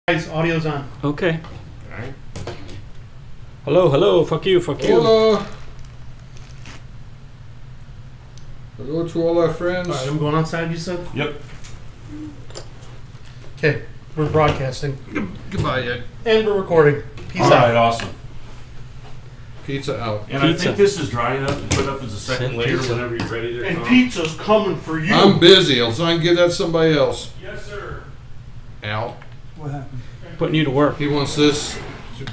Guys, audio's on. Okay. Alright. Hello, hello, fuck you, fuck you. Hello. Hello to all our friends. Alright, I'm going outside, you said? Yep. Okay, we're broadcasting. Goodbye, Ed. And we're recording. Peace out. Alright, awesome. Pizza out. And Pizza. I think this is dry enough to put up as a second Send layer pizza. whenever you're ready there. And Tom. pizza's coming for you. I'm busy. I'll try and give that to somebody else. Yes, sir. Al. What happened? Putting you to work. He wants this,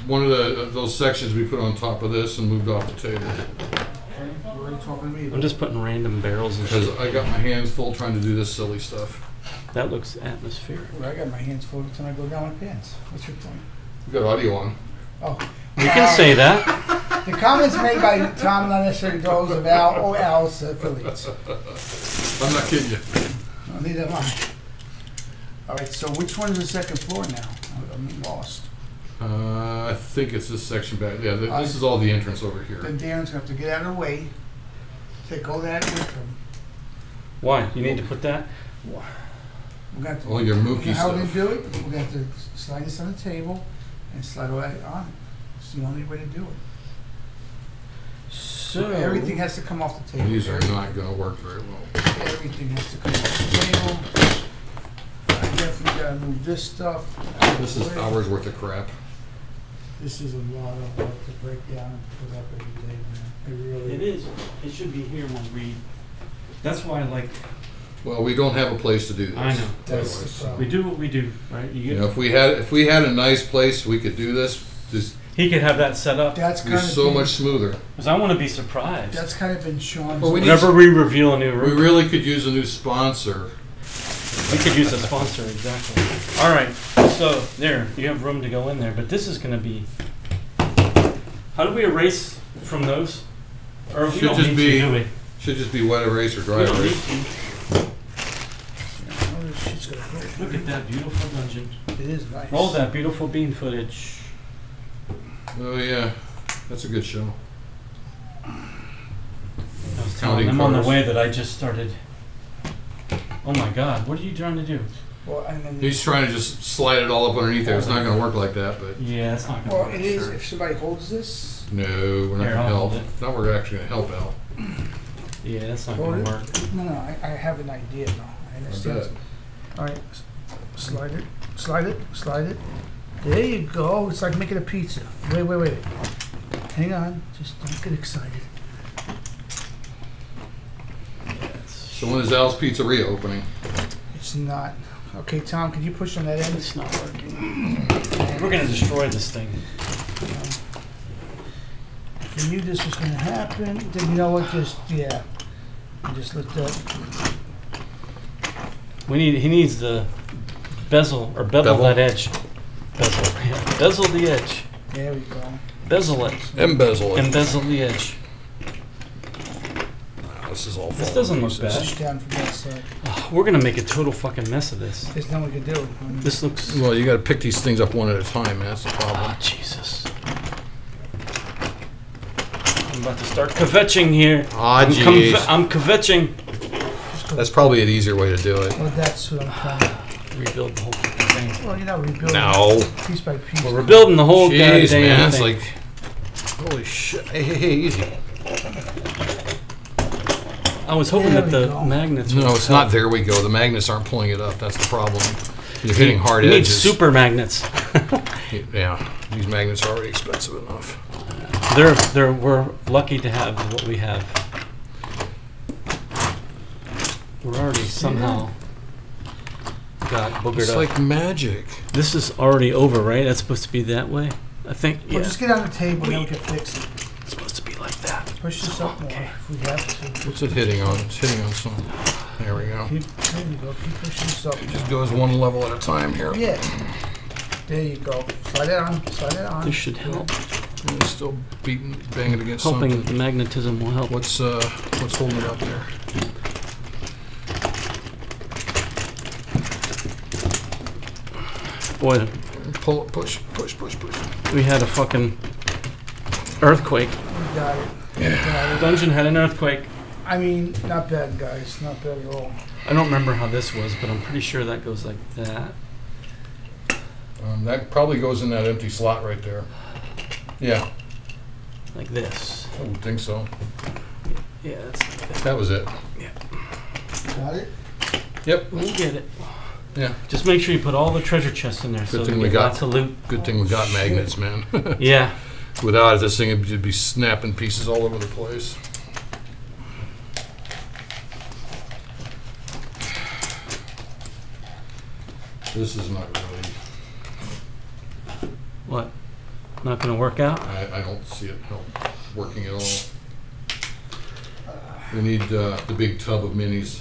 one of those sections we put on top of this and moved off the table. What are you talking to me about? I'm just putting random barrels and Because shit. I got my hands full trying to do this silly stuff. That looks atmospheric. Well, I got my hands full until I go down my pants. What's your point? We got audio on. Oh. You can say that. The comments made by Tom not necessarily those of Al or Al's affiliates. I'm not kidding you. No, neither am I. All right, so which one is the second floor now? I'm lost. I think it's this section back. Yeah, this is all the entrance over here. Then Darren's going to have to get out of the way, take all that with him. Why? You need to put that? We're going to All your mookie how we stuff. do it? We're going to have to slide this on the table and slide all that on. It's the only way to do it. So Everything has to come off the table. These are not going to work very well. Everything has to come off the table. I definitely got to move this stuff. This is hours worth of crap. This is a lot of work to break down and put up every day, man. It really It is. It should be here when we. That's why, like, Well, we don't have a place to do this. I know. That's the Otherwise. problem. we do what we do, right? You You get, know, if we had a nice place we could do this, this he could have that set up. That's would kind be of so been, much smoother. Because I want to be surprised. That's kind of been Sean's. Well, we need- Whenever we reveal a new We room, really could use a new sponsor. we could use a sponsor, exactly. All right, so there, you have room to go in there, but this is going to be. How do we erase from those? Or we Should don't just need be- to, do we? Should just be wet erase or dry We don't need erase. to. Oh, this shit's gonna hurt. Look at that beautiful dungeon. It is nice. Roll that beautiful bean footage. Oh yeah, that's a good show. I was telling Counting them on the cars. way that I just started. Oh my God, what are you trying to do? Well, and then He's trying to just slide it all up underneath there. It's not going to work like that, but Yeah, it's not going to well, work. it is. sure. If somebody holds this, no, we're not Here, going to I'll help. hold it. Now we're actually going to help out. Yeah, that's not hold going it. to work. No, I have an idea now. I I understand. bet. All right, slide it, slide it, slide it. There you go. It's like making a pizza. Wait. Hang on. Just don't get excited. So when is Al's Pizzeria opening? It's not. Okay, Tom, can you push on that end? It's not working. We're going to destroy this thing. If you knew this was going to happen, then you know what? Just just let that. He needs the bezel, or bevel Bevel? that edge. Bezel, yeah. Bezel the edge. There we go. Bezel it. Embezzle it. Embezzle the edge. This is all This falling doesn't to look pieces. bad. Push down from that side. Oh, we're going to make a total fucking mess of this. There's nothing we can do. This looks. Well, you got to pick these things up one at a time, man. That's the problem. Oh, Jesus. I'm about to start kvetching here. Ah, jeez. I'm kvetching. That's probably an easier way to do it. Well, that's what I'm trying to. Rebuild the whole fucking thing. Well, you're not rebuilding. No. Piece by piece. We're rebuilding the whole Jeez, goddamn man. It's thing. like, holy shit. Hey, easy. I was hoping There that we the go. magnets would No, it's help. not. There we go. The magnets aren't pulling it up. That's the problem. You're hitting hard You need edges. super magnets. Yeah, these magnets are already expensive enough. We're lucky to have what we have. We're already somehow got boogered It's up. like magic. This is already over, right? That's supposed to be that way? I think, yeah. Well, just get on the table and then we can fix it. It's supposed to be like that. Push this up more if we have to. What's it hitting on? It's hitting on some. There we go. There you go. Keep pushing this up. Just goes one level at a time here. Yeah. There you go. Slide it on. Slide it on. This should help. And it's still banging against Hoping something. the magnetism will help. What's holding it up there? Boy, Pull, push. we had a fucking earthquake. We got it. We got The it. dungeon had an earthquake. I mean, not bad, guys. Not bad at all. I don't remember how this was, but I'm pretty sure that goes like that. That probably goes in that empty slot right there. Yeah, Like this. I would think so. Yeah, that's like that. That was it. Got it? Yep. We'll get it. Yeah. Just make sure you put all the treasure chests in there so thing we we get got- lots of loot. Good thing we got magnets, man. Yeah. Without it, this thing would be snapping pieces all over the place. This is not really. What? Not going to work out? I don't see it working at all. We need the big tub of minis.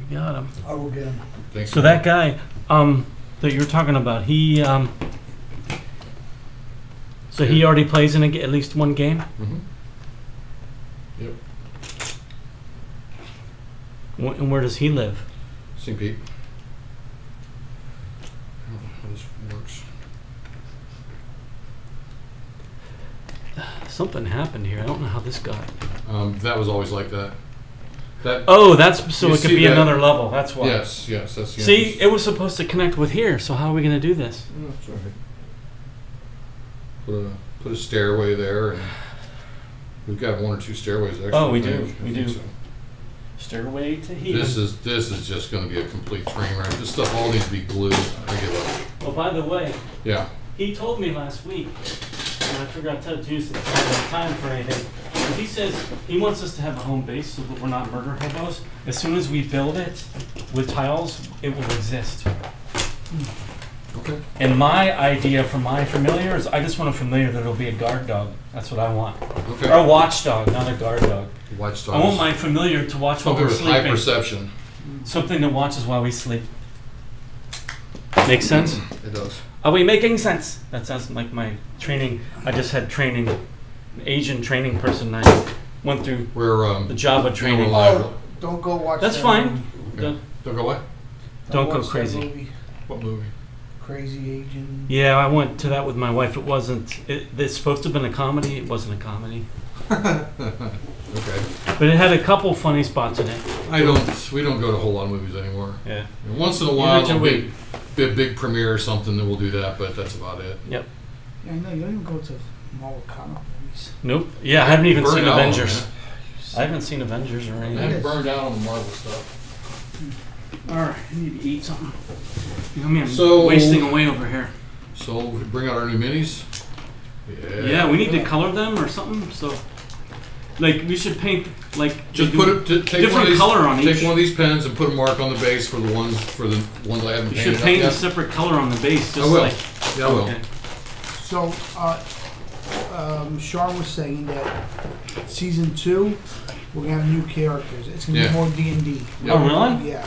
You got him. I will get him. Thanks. So that guy that you were talking about, he so he already plays in at least one game? Mm-hmm. Yep. And where does he live? St. Pete. I don't know how this works. Something happened here. I don't know how this got. That was always like that. Oh, that's so You it could see be that? another level. That's why. Yes, that's the See, entrance. it was supposed to connect with here. So how are we going to do this? Oh, that's all right. Put a stairway there, and we've got 1 or 2 stairways actually. Oh, we I do. think. We I think do. so. Stairway to here. This is just going to be a complete train wreck. This stuff all needs to be glued. I give up. Well, by the way, Yeah. he told me last week, and I forgot to use it. I don't have time for anything. But he says he wants us to have a home base so that we're not murder hobos. As soon as we build it with tiles, it will exist. Okay. And my idea for my familiar is I just want a familiar that'll be a guard dog. That's what I want. Okay. Or a watchdog, not a guard dog. Watchdogs. I want my familiar to watch while Something we're with high sleeping. perception. Something that watches while we sleep. Makes sense? It does. Are we making sense? That sounds like my training. I just had training, Asian training person. I went through We're the Java training. we're live. Oh, don't go watch That's that fine. movie. Okay. Don't go what? Don't go watch that crazy. movie. What movie? Crazy Agent. Yeah, I went to that with my wife. It wasn't. It's supposed to have been a comedy. It wasn't a comedy, Okay. but it had a couple funny spots in it. We don't go to a whole lot of movies anymore. Yeah. And once in a while, Neither a do big premiere or something, then we'll do that. But that's about it. Yep. Yeah, I know. You don't even go to Marvel comic movies. Nope. Yeah, I haven't even Burned seen out on Avengers. that. I haven't seen Avengers or I anything. haven't burned out on the Marvel stuff. All right, I need to eat something. You know me, I'm So- wasting away over here. So we bring out our new minis. Yeah, we need to color them or something. So, like, we should paint like Just they put do it. Take one different of these, color on Take each. one of these pens and put a mark on the base for the ones I haven't You painted should up paint a yet. separate color on the base, just I will. like. Yeah, I will. Okay. So, Sean was saying that season 2, we're gonna have new characters. It's gonna Yeah. be more D&D. Yeah. Oh, really? Yeah.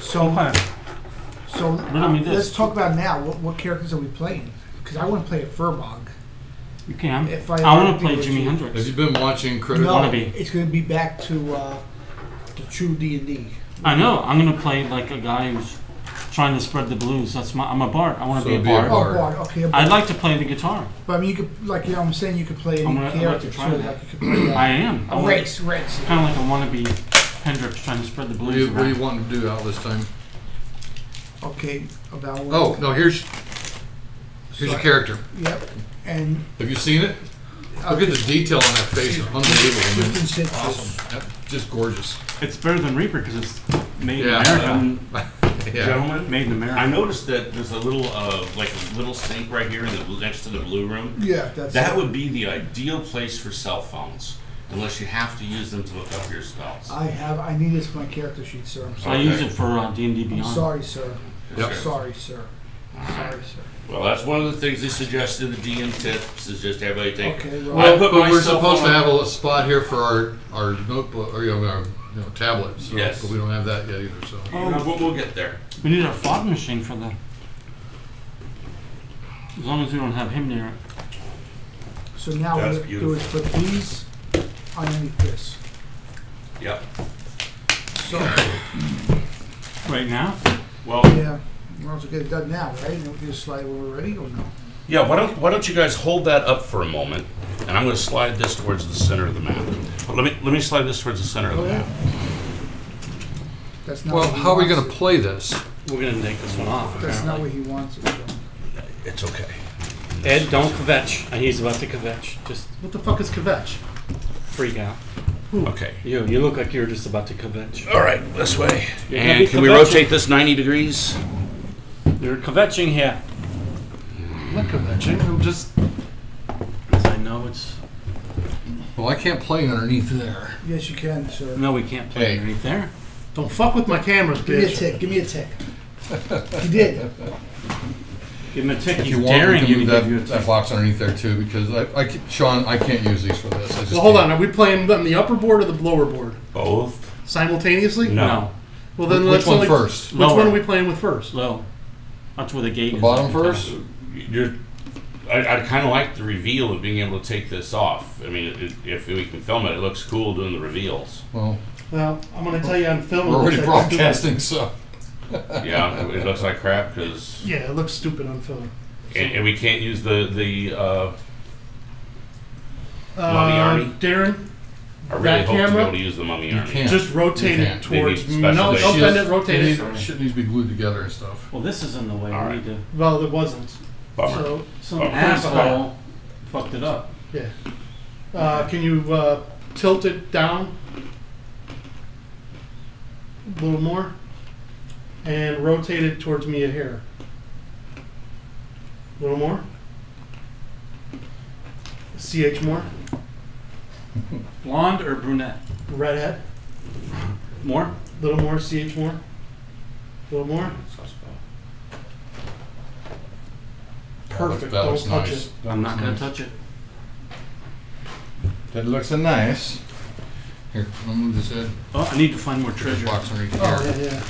So, Okay. so Riddle me this. let's talk about now. What characters are we playing? Because I want to play a Furbog. You can. If I I want to do play it, Jimi you- Have Hendrix. you been watching Critter? No, wanna be. it's gonna be back to the true D&D. I know. I'm gonna play like a guy who's trying to spread the blues. I'm a bard. I want So to be a be a bard. bard. Oh, Bard. Okay. a I'd Bard. like to play the guitar. But I mean, you could, like, you know, what I'm saying you could play any I'd like to character. try too. that. Like, you could play I am. a race. Kind of like a wannabe Hendrix trying to spread the What blues are you around. wanting to do out this time? Okay. About Oh no, here's your character. Yep. And Have you seen it? Look at the detail on that face. Unbelievable. Man. 15 cents. Awesome. Yep, just gorgeous. It's better than Reaper because it's made Yeah. in America. Yeah. Gentlemen, Made in America. I noticed that there's a little, like a little sink right here in the next to the blue room. Yeah, that's That it. would be the ideal place for cell phones, unless you have to use them to look up your spells. I need this for my character sheet, sir. I'm I sorry. use it for D&D I'm Beyond. sorry, sir. Yep. Sorry, sir. Sorry, sir. Well, that's one of the things they suggested in the DM tips is just everybody take. Okay, I well, put But my we're cell supposed to phone have a spot here for our notebook or our tablets. So, Yes. But we don't have that yet either. So. We'll get there. We need a fog machine for the. As long as we don't have him near it. so now That's what we do is put these underneath this. Yep. So, Right now? Well, yeah, we're also get it done now, right? And we can just slide when we're ready, or no? yeah. Why don't you guys hold that up for a moment, and I'm going to slide this towards the center of the map. Let me slide this towards the center of the Oh, yeah. map. That's not Well, what we how are we want. going to play this? We're gonna take this one off. That's not apparently. where he wants it. So. It's okay. Ed, don't kvetch. He's about to kvetch. Just What the fuck is kvetch? freak out. Okay. You look like you're just about to kvetch. All right, this way. You're gonna And be can we kvetching. rotate this 90 degrees? You're kvetching here. I'm not kvetching. I'm just. Because I know it's. Well, I can't play underneath there. Yes, you can, sir. No, we can't play Hey. underneath there. Don't fuck with my cameras, Give me a bitch. tick. Give me a tick. You did. Give him a tick. If He's you want, we daring can you to move give you a that tick. box underneath there too, because Sean, I can't use these for this. I just Well, hold can't. on. Are we playing on the upper board or the lower board Both. simultaneously? No. Well, then Which let's one only, first? Which Lower. one are we playing with first? Low. That's where the gate The is. bottom first? I'd kind of like the reveal of being able to take this off. I mean, if we can film it, it looks cool doing the reveals. Well, Well, I'm going to tell you on film. we're it already looks like broadcasting, so. Yeah, it looks like crap because, Yeah, it looks stupid on film. and we can't use the Mummy Army? Darren, I really That hope to be camera? able to use the Mummy You Army. can't. just rotate You it can't. They towards. need No, special don't days. bend it, rotate it. Shit needs to be glued together and stuff. Well, this is in the way. All We right. need to. Well, it wasn't. Bummer. So, Some Oh. asshole fucked it up. yeah. Can you tilt it down a little more and rotate it towards me a hair? A little more. CH more. Blonde or brunette? Redhead. More? A little more. CH more. A little more. Perfect. That Don't looks touch nice. it. I'm not gonna touch it. That looks nice. Here, I'll move this in. Oh, I need to find more There's treasure. a box underneath Oh here. yeah.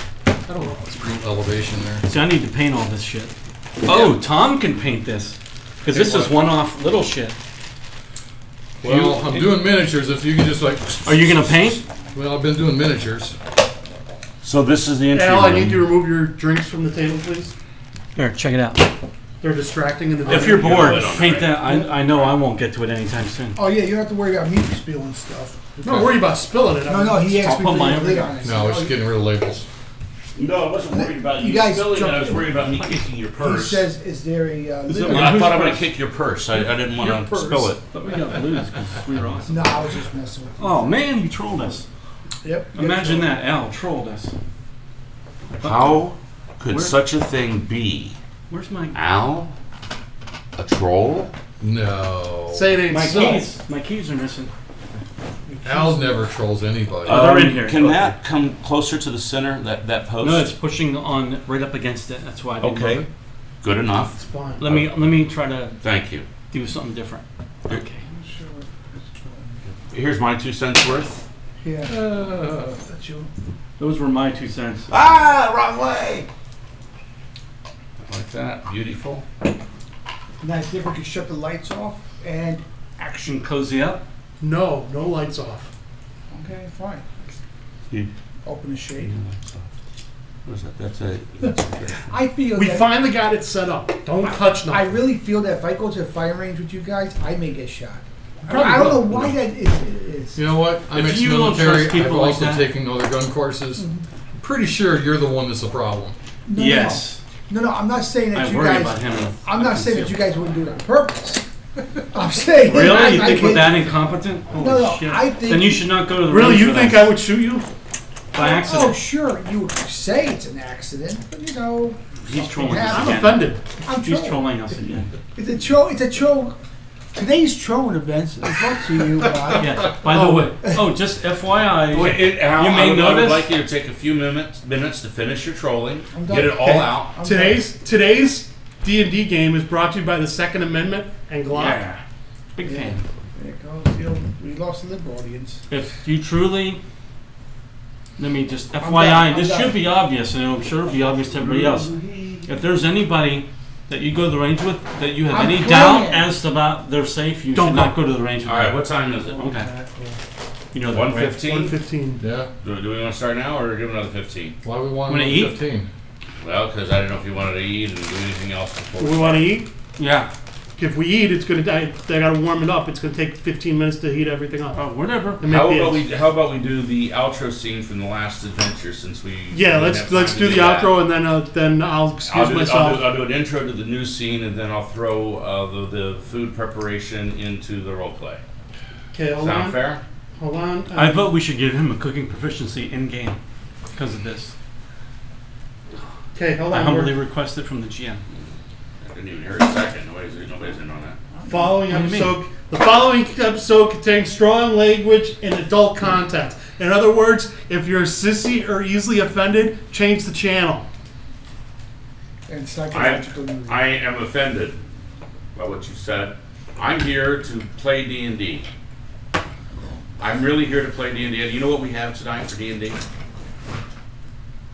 I don't know. It's a little elevation there. See, I need to paint all this shit. Oh, Tom can paint this. Because this is one-off little shit. Well, I'm doing miniatures. If you can just like. Are you gonna paint? Well, I've been doing miniatures. So this is the entry Al, I room. need you to remove your drinks from the table, please. Here, check it out. They're distracting in the If video. you're bored, lid on it, paint right? that. I know I won't get to it anytime soon. Oh, yeah, you don't have to worry about me spilling stuff. Don't worry about spilling it. No, he asked me I'll for put the mine lid over on it. No, we're just getting rid of labels. No, I wasn't worried about You you, guys spilling it. jumped I was in. worried about me kicking your He purse. says, is there a Is lid it on mine? I Whose thought I'm going purse? to kick your purse. I didn't Your want to purse. spill it. But we got lose because we were awesome. No, I was just messing with you. Oh man, you trolled us. Yep. Imagine that. Al trolled us. How could Where- such a thing be? Where's my Al? A troll? No. Say it ain't my so. keys? My keys are missing. Al never trolls anybody. they're in here. Can Okay. that come closer to the center, that post? No, it's pushing on right up against it. That's why I didn't Okay. move Good It's enough. fine. it. Let me try to Thank you. do something different. Okay. Here's my 2 cents worth. Yeah. That's you. Those were my 2 cents. Ah, wrong way. Like that. Beautiful. Now, if you can shut the lights off and Action cozy up. No lights off. okay, fine. You- Open the shade. What is that? That's a. I feel We that finally got it set up. Don't touch I nothing. really feel that if I go to the firing range with you guys, I may get shot. Probably I don't know will. why that is. You know what? I'm If you don't ex-military. trust people I've like also that- taken other gun courses. I'm pretty sure you're the one that's the problem. No, Yes. No, I'm not saying that I you worry guys. about him. I'm not saying that you guys wouldn't do it on purpose. I'm saying. Really? I You think we're can't- that incompetent? Holy No, shit. I think- Then you should not go to the Really, range you with think us I would shoot you? by Oh, accident? sure. You say it's an accident, but you know. He's trolling something us I'm happened. again. offended. I'm He's trolling. trolling us again. It's a troll. It's a troll. Today's trolling events is brought to you by. Yeah. By the way, just FYI, Al, you may I would notice. like you to take a few minutes to finish your trolling. I'm done. Get it all Okay. out. I'm Today's D&D game is brought to you by the Second Amendment and Glock. Yeah. Big Yeah. fan. There it goes. You know, we lost the liberal audience. If you truly, let me just done. FYI, I'm this done. should be obvious, and I'm sure it'll be obvious to everybody else. If there's anybody that you go to the range with that you have I'm any playing. doubt as to about they're safe, you Don't should go. not go to the range with All right, them. what time is it? Okay. You know that, right? 1:15? 115. Yeah. Do we want to start now or give another 15? Why we want Wanna eat? 15? Well, because I didn't know if you wanted to eat and do anything else before. Do we want to eat? Yeah. if we eat, it's gonna die. They gotta warm it up. It's gonna take 15 minutes to heat everything up. Oh, whatever. And make the- How about we do the outro scene from the last adventure since we? Yeah, we let's have time to do the that. outro, and then I'll excuse myself. I'll do an intro to the new scene, and then I'll throw the food preparation into the role play. Okay, hold Sound on. fair? Hold on. I vote we should give him a cooking proficiency in game because of this. Okay, hold I on. humbly request it from the GM. I didn't even hear a second. Nobody's in on that. Following What do you episode. The following episode contains strong language and adult content. In other words, if you're a sissy or easily offended, change the channel. And psychological music. I am offended by what you said. I'm here to play D&D. I'm really here to play D&D. And you know what we have tonight for D&D?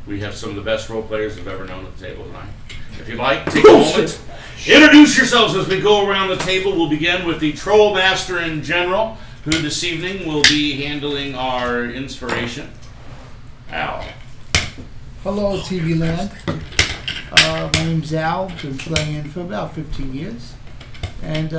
We have some of the best role players I've ever known at the table tonight. If you'd like, take a moment. Introduce yourselves as we go around the table. We'll begin with the Troll Master in General, who this evening will be handling our inspiration. Al. Hello, TV land. My name's Al. Been playing for about 15 years. And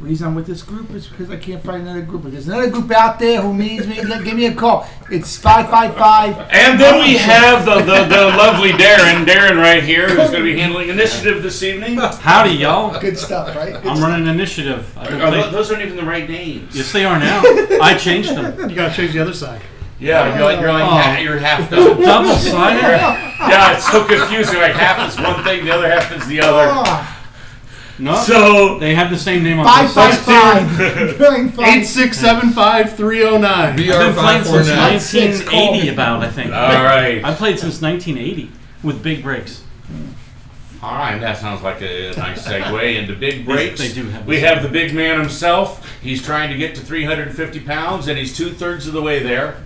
reason I'm with this group is because I can't find another group. If there's another group out there who needs me, give me a call. It's 555. And then we have the lovely Darren right here, who's going to be handling initiative this evening. Howdy, y'all. Good stuff, right? Good I'm stuff. running initiative. I've been playing- Those aren't even the right names. Yes, they are now. I changed them. You gotta change the other side. Yeah, you're half Double done. sided. Yeah, it's so confusing. Like half is one thing, the other half is the other. Ah, No, So they have the same name on both sides. 555. Playing fun. 8675309. I've been playing since BR549. 1980, about I think. all right, I played since 1980 with big breaks. all right. That sounds like a nice segue into big breaks. They do have We the have the big man himself. He's trying to get to 350 pounds, and he's 2/3 of the way there.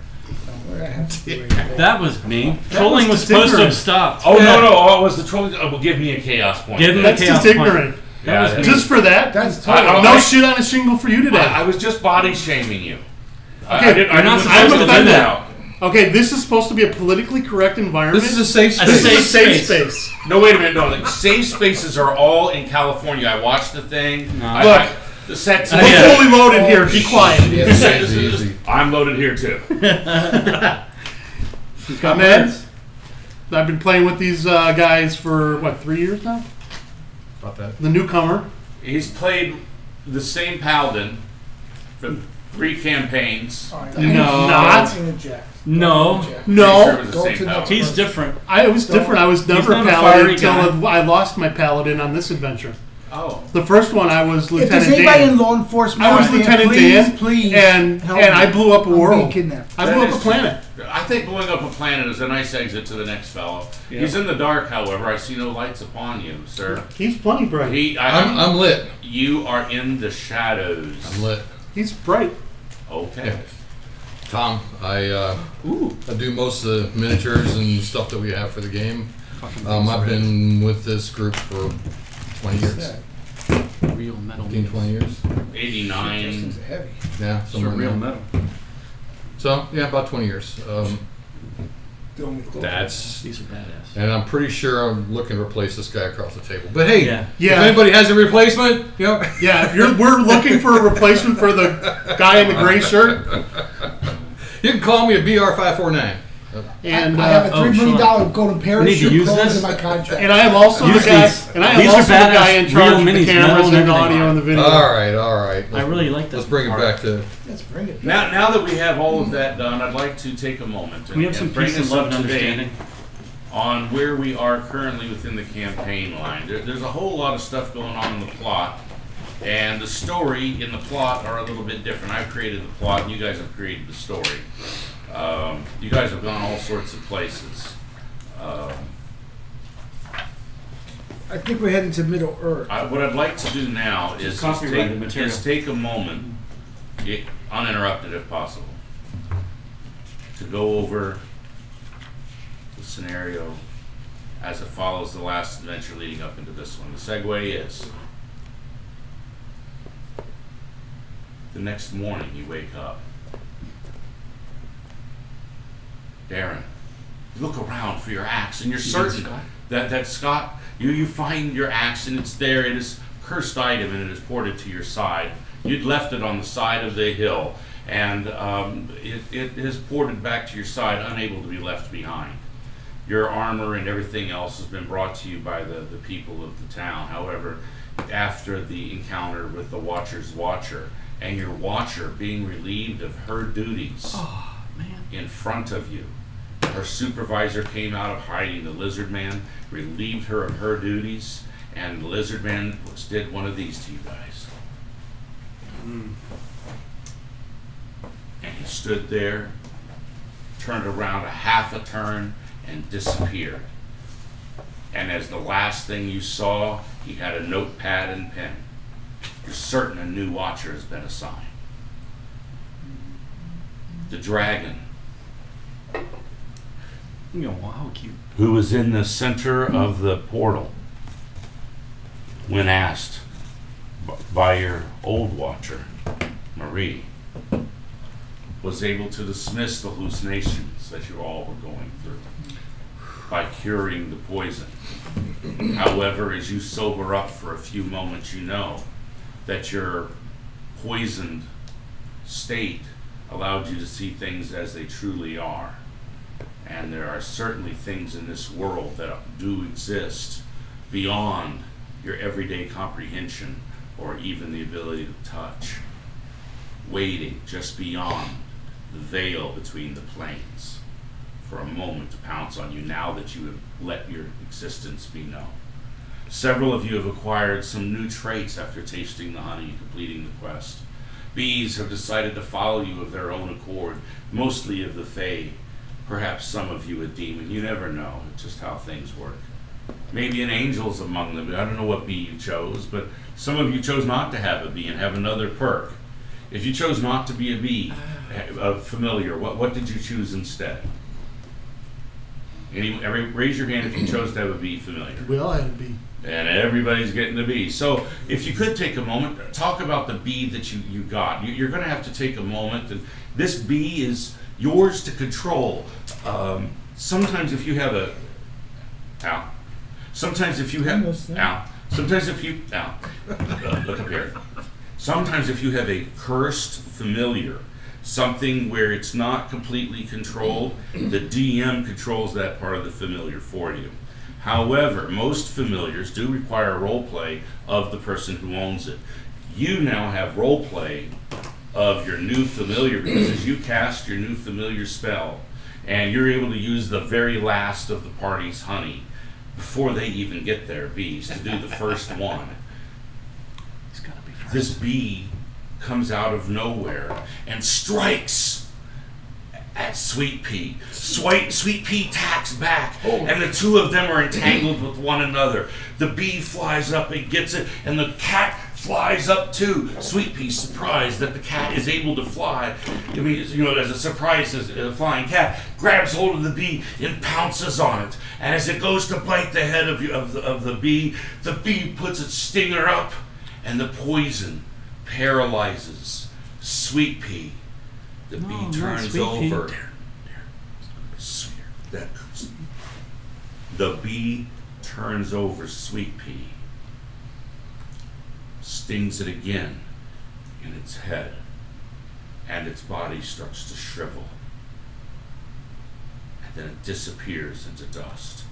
I have to do it. That was me. Trolling was just supposed to have ignorant. stopped. Oh no! Oh, it was the troll. Oh, well, give me a chaos point. Give him That's a just chaos point. ignorant. That was me. Just for that, That's I- totally. no shit on a shingle for you today. I was just body shaming you. Okay, you're not supposed I'm to do offended. that. Okay, this is supposed to be a politically correct environment. This is a safe A space. This is a safe Safe space. No, wait a minute. No, like, safe spaces are all in California. I watched the thing. No. Look. The set. We're Yeah. fully loaded here. Be quiet. It's easy. I'm loaded here too. He's got Ned? words. I've been playing with these guys for, what, 3 years now? About that. The newcomer. He's played the same paladin for 3 campaigns. All right, No. Not. Interject. No. Interject. Pretty sure it No. was the Go same to the paladin. He's different. It was different. I was never not a a paladin fiery until guy. I lost my paladin on this adventure. Oh. The first one, I was If Lieutenant there's anybody Dan. in law enforcement, I was out there, Lieutenant please, Dan, please, and help I me. blew up a I'm world. being kidnapped. I That blew up is a planet. I think blowing up a planet is a nice exit to the next fellow. Yeah. He's in the dark, however. I see no lights upon you, sir. He's plenty bright. I'm lit. You are in the shadows. I'm lit. He's bright. Okay. Yeah. Tom, I do most of the miniatures and stuff that we have for the game. I've been with this group for 20 years. Real metal. 15, 20 years. 89. Things are heavy. Yeah, somewhere in Real there. metal. So, yeah, about 20 years. Don't we go? That's... These are badass. And I'm pretty sure I'm looking to replace this guy across the table. But hey, Yeah. if anybody has a replacement, you know... Yeah, if we're looking for a replacement for the guy in the gray shirt, You can call me a BR549. and I have a $3 million Sean. golden We need to parachute use clause this? in my contract. and I am also Use the guy, these. and I am These are also the guy in badass charge real of the minis, cameras medals and and the everything. audio and the video. All right. I really like that. Let's bring it part. back to... Let's bring it. Now that we have all of that done, I'd like to take a moment Can we have some and bring peace and us love up and to date understanding? on where we are currently within the campaign line. There's a whole lot of stuff going on in the plot, and the story in the plot are a little bit different. I've created the plot, and you guys have created the story. You guys have gone all sorts of places. I think we're heading to Middle Earth. What I'd like to do now is copyrighted material. take a moment, uninterrupted if possible, to go over the scenario as it follows the last adventure leading up into this one. The segue is the next morning you wake up. Darren, you look around for your axe and you're certain that Scott, you find your axe and it's there. It is cursed item and it is ported to your side. You'd left it on the side of the hill, and it is ported back to your side, unable to be left behind. Your armor and everything else has been brought to you by the people of the town. However, after the encounter with the Watcher's Watcher, and your Watcher being relieved of her duties in front of you, her supervisor came out of hiding, the Lizard Man, relieved her of her duties, and the Lizard Man did one of these to you guys. And he stood there, turned around a half a turn, and disappeared. And as the last thing you saw, he had a notepad and pen. You're certain a new Watcher has been assigned. The dragon, How cute. who was in the center of the portal, when asked by your old Watcher, Marie, was able to dismiss the hallucinations that you all were going through by curing the poison. However, as you sober up for a few moments, you know that your poisoned state allowed you to see things as they truly are. And there are certainly things in this world that do exist beyond your everyday comprehension or even the ability to touch, waiting just beyond the veil between the planes for a moment to pounce on you now that you have let your existence be known. Several of you have acquired some new traits after tasting the honey and completing the quest. Bees have decided to follow you of their own accord, mostly of the Fae. Perhaps some of you a demon. You never know. It's just how things work. Maybe an angel's among them. I don't know what bee you chose, but some of you chose not to have a bee and have another perk. If you chose not to be a bee, a familiar, what did you choose instead? Raise your hand if you chose to have a bee familiar. We all had a bee. And everybody's getting the bee. So if you could take a moment, talk about the bee that you got. You're going to have to take a moment, and this bee is yours to control. Sometimes if you have a sometimes if you have look up here. Sometimes if you have a cursed familiar, something where it's not completely controlled, the DM controls that part of the familiar for you. However, most familiars do require role play of the person who owns it. You now have role play of your new familiar because as you cast your new familiar spell, and you're able to use the very last of the party's honey before they even get their bees to do the first one. This bee comes out of nowhere and strikes at Sweet Pea. Sweet Pea tacks back, and the two of them are entangled with one another. The bee flies up and gets it, and the cat flies up too. Sweet Pea, surprised that the cat is able to fly, I mean, you know, as a surprise, as a flying cat, grabs hold of the bee and pounces on it. And as it goes to bite the head of the bee puts its stinger up, and the poison paralyzes Sweet Pea. The bee turns over. The bee turns over Sweet Pea, stings it again in its head, and its body starts to shrivel. And then it disappears into dust.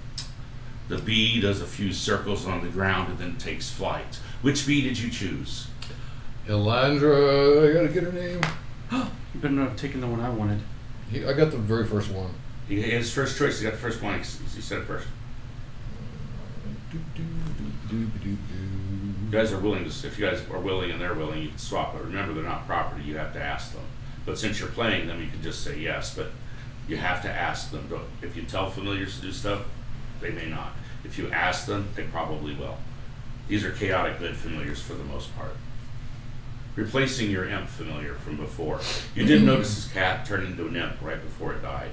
The bee does a few circles on the ground and then takes flight. Which bee did you choose? Elandra, I gotta get her name. You better not have taken the one I wanted. I got the very first one. His first choice, he got the first one, he said it first. You guys are willing to, if you guys are willing and they're willing, you can swap, but remember they're not property, you have to ask them. But since you're playing them, you can just say yes, but you have to ask them. If you tell familiars to do stuff, they may not. If you ask them, they probably will. These are chaotic good familiars for the most part. Replacing your imp familiar from before. You did notice his cat turned into an imp right before it died.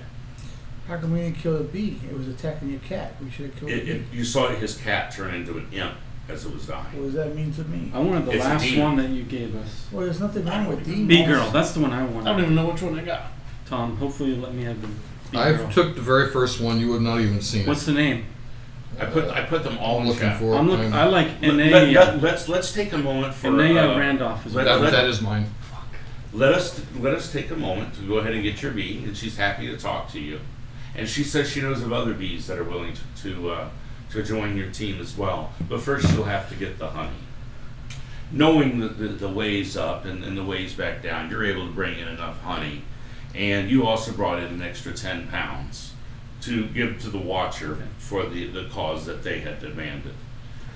How come we didn't kill the bee? It was attacking your cat. We should have killed the bee. You saw his cat turn into an imp as it was dying. What does that mean to me? I wanted the It's a last demon. one that you gave us. Well, there's nothing wrong with demons. Bee girl, that's the one I I wanted. don't even know which one I got. Tom, hopefully you let me have the bee I girl. took the very first one. You would not even seen What's it. the name? I put them all in looking chat. for. I like NA. Let's take a moment for NA Randolph. That is mine. Let us take a moment to go ahead and get your bee, and she's happy to talk to you. And she says she knows of other bees that are willing to join your team as well. But first, you'll have to get the honey. Knowing the ways up and the ways back down, you're able to bring in enough honey. And you also brought in an extra 10 pounds to give to the Watcher for the cause that they had demanded.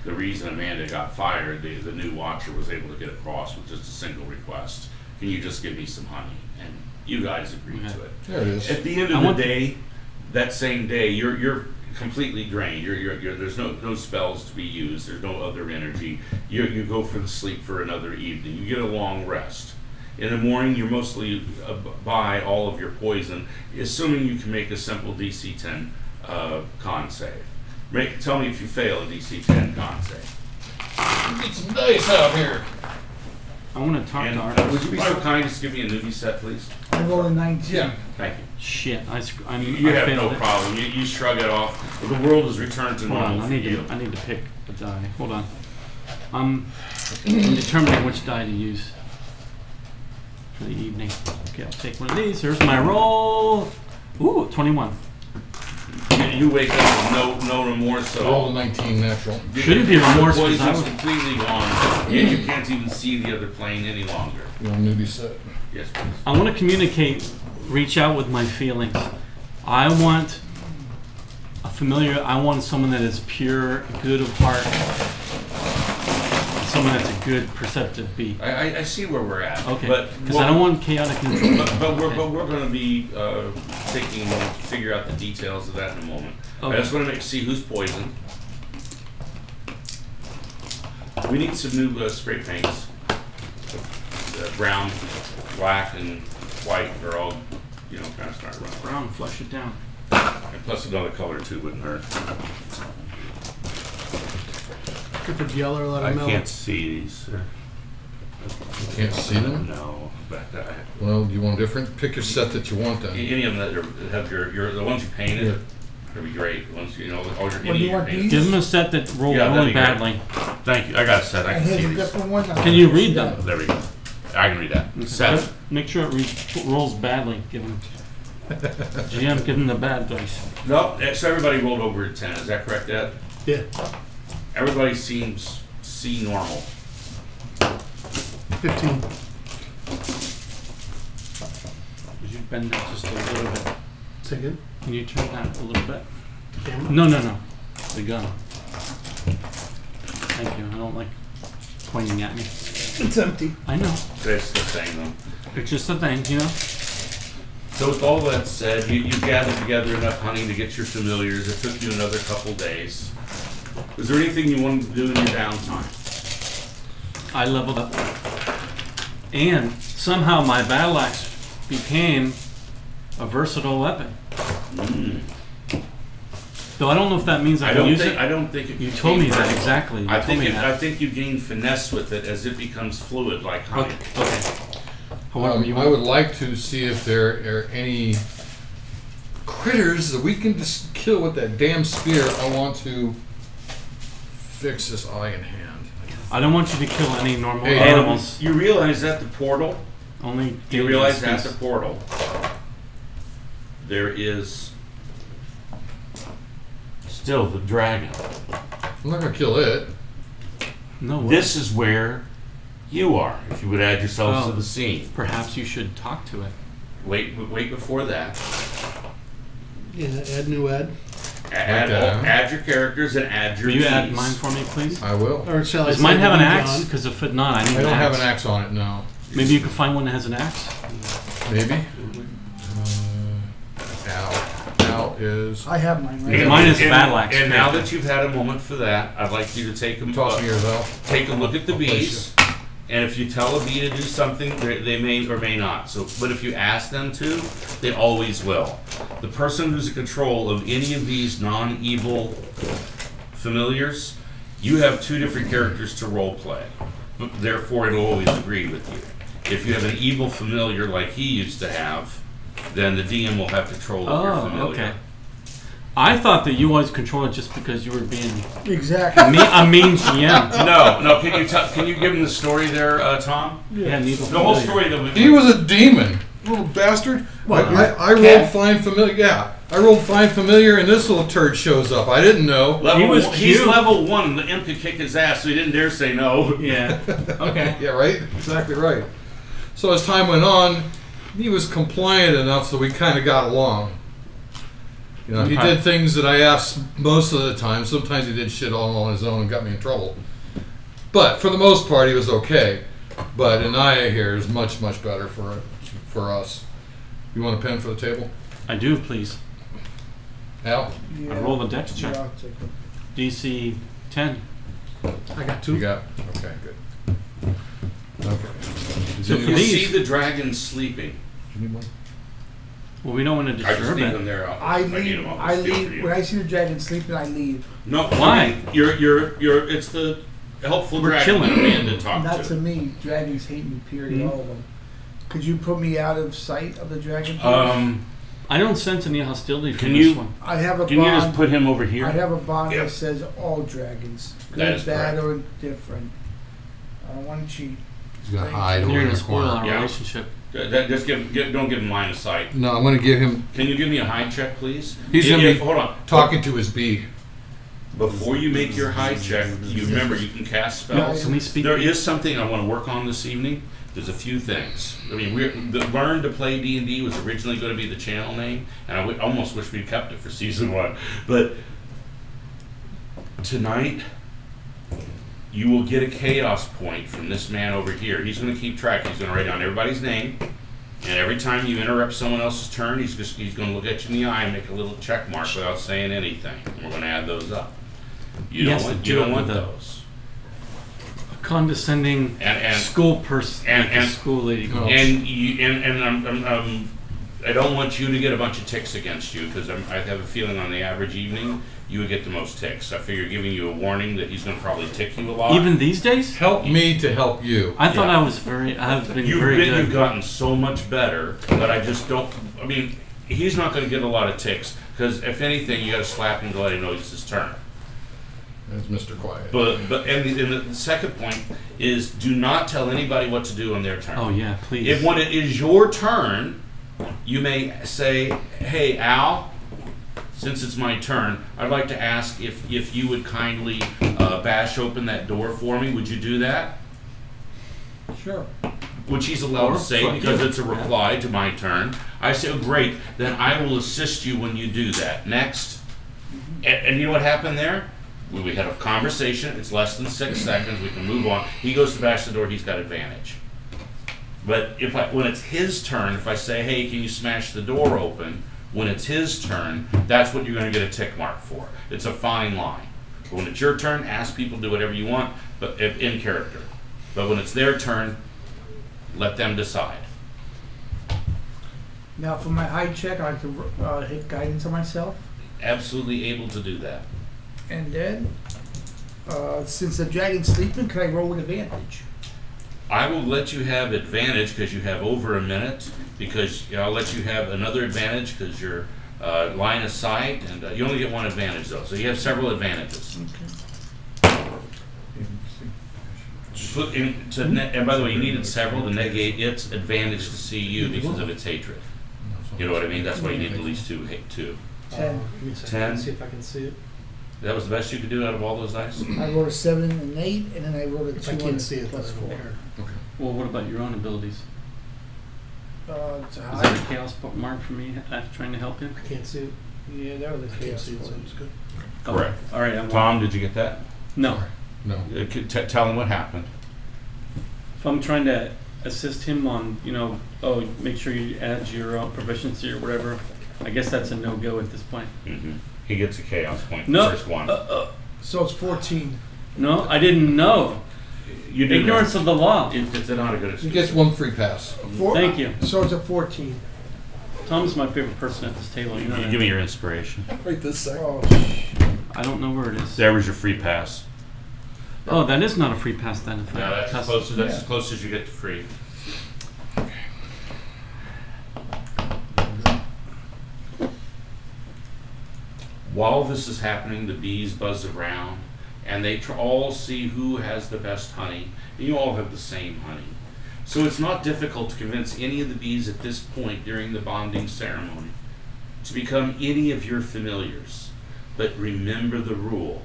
The reason Amanda got fired, the new Watcher was able to get across with just a single request. Can you just give me some honey? And you guys agreed to it. There it is. At the end of the day, that same day, you're completely drained. There's no spells to be used. There's no other energy. You go for the sleep for another evening. You get a long rest. In the morning, you're mostly by all of your poison, assuming you can make a simple DC 10 con save. Tell me if you fail a DC 10 con save. Get some dice out here. I want to talk to would artists. you be so kind as to give me a newbie set, please? I rolled a 19. Yeah. Thank you. Shit, I You have no failed it. problem. You shrug it off. The world has returned to Hold normal on, for you. I need to pick a die. Hold on. I'm determining which die to use for the evening. Okay, I'll take one of these. Here's my roll. Ooh, 21. You wake up with no remorse at Roll all. a 19 natural. Shouldn't be remorse The because I poison's was. completely gone, and you can't even see the other plane any longer. You want a newbie set? Yes, please. I want to communicate, reach out with my feelings. I want a familiar. I want someone that is pure, good of heart. Someone that's a good, perceptive bee. I see where we're at. Okay. Because But I don't want chaotic control. But we're going to be taking a moment to figure out the details of that in a moment. Okay. I just want to see who's poisoned. We need some new spray paints. Brown, black, and white are all, kind of start running. Brown, flush it down. And plus another color too wouldn't hurt. If it's yellow, let I them know. can't see these. You can't see them? No, but Well, do you want different? Pick your set that you want then. any of them that have the ones you painted, Yeah. would be great. The ones all your What do you want, painted. these? Give them a set that rolled Yeah, that'd really be great. badly. Thank you. I got a set. I And can see here's a these. different one. Can you read them? There we go. I can read that. Set. Make sure it rolls badly. Give them. GM, give them the bad dice. No, so everybody rolled over a 10. Is that correct, Ed? Yeah, Everybody seems C normal. 15. Would you bend that just a little bit? Say good. Can you turn that a little bit? Camera. No. The gun. Thank you. I don't like pointing at me. It's empty. I know. That's the thing, though. It's just a thing, So with all that said, you gathered together enough honey to get your familiars. It took you another couple days. Was there anything you wanted to do in your downtime? I leveled up. And somehow my battle axe became a versatile weapon. Though I don't know if that means I can use it. I don't think it You told me became that exactly. You I told me think that. I think you gain finesse with it as it becomes fluid like honey. Okay. However, you I would like to see if there are any critters that we can just kill with that damn spear. I want to fix this eye in hand. I don't want you to kill any normal Hey, animals. You realize at the portal, Only you realize at dangerous the portal, there is still the dragon. I'm not gonna kill it. species. No. This is where you are. If you would add yourselves Oh. to the scene. Perhaps you should talk to it. Wait before that. Yeah, add new ad. Add your characters and add your Will you add keys. mine for me, please? I will. Or shall I Does say mine have an new axe? John? Because if not, I need I an don't axe. have an axe on it, no. Maybe you could find one that has an axe. Maybe. Al is. I have mine right Yeah. now. Mine is battle axe. And now that you've had a moment for that, I'd like you to take Toss me yours, Al. take a look at the I'll place bees. And if you tell a bee to do something, they may or may not. So, but if you ask them to, they always will. The person who's in control of any of these non-evil familiars, you have two different characters to role play. Therefore, it'll always agree with you. If you have an evil familiar like he used to have, then the DM will have control of your Oh, familiar. okay. I thought that you always controlled it just because you were being Exactly. a mean GM. No. Can you give him the story there, Tom? Yeah, neither. The whole story that we. He was a demon, little bastard. What, I rolled Find Familiar. Yeah, I rolled Find Familiar, and this little turd shows up. I didn't know. He's level 1. The imp could kick his ass, so he didn't dare say no. Yeah. Okay. Yeah, right? Exactly right. So as time went on, he was compliant enough so we kind of got along. You know, he did things that I asked most of the time. Sometimes he did shit all on his own and got me in trouble. But for the most part, he was okay. But Anaya here is much, much better for us. You want a pen for the table? I do, please. Al? Yeah. I roll the dex check. Yeah, I'll take it. DC 10. I got 2. You got? Okay, good. Okay. So You for these, see the dragon sleeping. You need one? well, we don't want to I just disturb leave it. them there. I If need leave. them, I'll I steal for leave you. when I see the dragon sleeping. I leave. No, Why? You're. It's the helpful We're dragon chilling. Amanda talked Not to. to me. Dragons hate me. Period. Mhm. All of them. Could you put me out of sight of the dragon? please? I don't sense any hostility from Can this you- one. I have a Can you just bond. put him over here? I have a bond Yep. that says all dragons, That good, is bad, correct. or indifferent. I don't want to cheat. He's going to hide over You're in going the to spoil corner. our Yeah. relationship. Just don't give him line of sight. No, I'm going to give him Can you give me a hide check, please? He's gonna be hold on. talking to his bee. Before you make your hide check, you remember you can cast spells. Can we speak? There is something I want to work on this evening. There's a few things. I mean, the Learn to Play D&D was originally going to be the channel name, and I almost wish we'd kept it for season 1. But tonight, you will get a chaos point from this man over here. He's going to keep track. He's going to write down everybody's name, and every time you interrupt someone else's turn, he's going to look at you in the eye and make a little check mark without saying anything. And we're going to add those up. You Yes, don't do it want with a- those. Condescending And school person, and- school lady. Oh. And I don't want you to get a bunch of ticks against you because I have a feeling on the average evening you would get the most ticks. I figure giving you a warning that he's going to probably tick you a lot. Even these days? Help me to help you. I thought Yeah. I have been very good. You've gotten so much better, but I just don't. I mean, he's not going to get a lot of ticks because if anything, you got to slap him to let him know it's his turn. That's Mr. Quiet. And the second point is do not tell anybody what to do on their turn. Oh yeah, please. If when it is your turn, you may say, "Hey, Al, since it's my turn, I'd like to ask if you would kindly bash open that door for me. Would you do that?" Sure. Which he's allowed Or to say fuck because you. it's a reply to my turn. I say, "Oh, great, then I will assist you when you do that." Next. And you know what happened there? We had a conversation. It's less than 6 seconds. We can move on. He goes to bash the door. He's got advantage. But when it's his turn, if I say, "Hey, can you smash the door open?" When it's his turn, that's what you're going to get a tick mark for. It's a fine line. But when it's your turn, ask people to do whatever you want, but in character. But when it's their turn, let them decide. Now, for my hide check, I can hit guidance on myself, Absolutely able to do that. and then since the dragon's sleeping, can I roll with advantage? I will let you have advantage because you have over a minute. Because I'll let you have another advantage because you're line of sight, and you only get one advantage though. So you have several advantages. And by the way, you needed several to negate its advantage to see you because of its hatred. You know what I mean? That's why you need at least two. 10. 10. See if I can see it. That was the best you could do out of all those dice. I rolled a 7 and an 8, and then I rolled a If 2 I on can't the see it, then plus I don't 4. care. Well, what about your own abilities? It's a Is high. that a chaos mark for me after trying to help you? I can't see it. Yeah, that was a I can't chaos see it, so point. it's good. Correct. Oh, all right. Tom, did you get that? No. No. Tell him what happened. If I'm trying to assist him on, make sure you add your proficiency or whatever, I guess that's a no-go at this point. Mm-hmm. He gets a chaos point. No. First one. So it's 14. No, I didn't know. You did Ignorance of the law. It's not a good He excuse. gets one free pass. Thank you. So it's a 14. Tom's my favorite person at this table. You know that. Give me your inspiration. Right this second. Oh, I don't know where it is. There was your free pass. Oh, that is not a free pass then. If No, I that's pass- as close as you get to free. while this is happening, the bees buzz around, and they all see who has the best honey. And you all have the same honey. So it's not difficult to convince any of the bees at this point during the bonding ceremony to become any of your familiars. But remember the rule.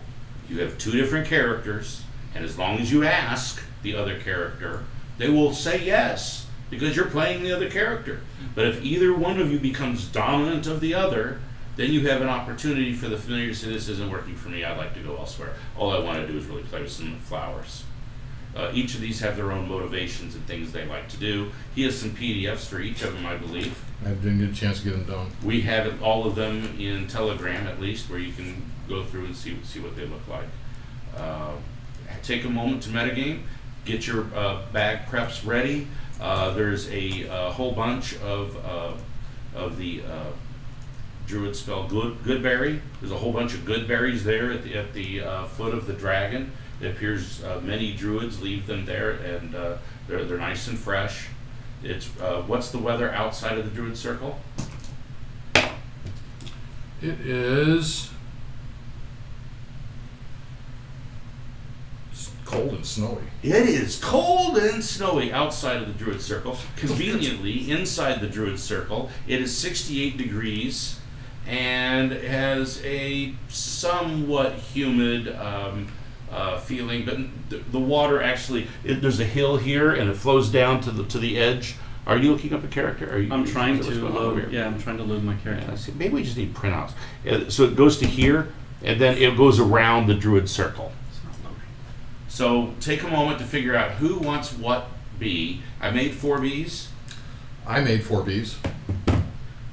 You have 2 different characters, and as long as you ask the other character, they will say yes, because you're playing the other character. But if either one of you becomes dominant of the other, then you have an opportunity for the familiar to say, this isn't working for me, I'd like to go elsewhere. All I want to do is really play with some flowers. Each of these have their own motivations and things they like to do. He has some PDFs for each of them, I believe. I didn't get a chance to get them done. We have all of them in Telegram, at least, where you can go through and see what they look like. Take a moment to metagame. Get your bag preps ready. There's a whole bunch of the druid spell Goodberry. There's a whole bunch of good berries there at the foot of the dragon. It appears many druids leave them there, and they're nice and fresh. It's what's the weather outside of the druid circle? It is cold and snowy. It is cold and snowy outside of the druid circle. Conveniently, inside the druid circle, it is 68 degrees and has a somewhat humid feeling, but the water actually, there's a hill here and it flows down to the edge. Are you looking up a character? I'm trying to load. Yeah, I'm trying to load my character. Yeah, maybe we just need printouts. So it goes to here, and then it goes around the druid circle. It's not loading. So take a moment to figure out who wants what bee. I made 4 bees. I made 4 bees.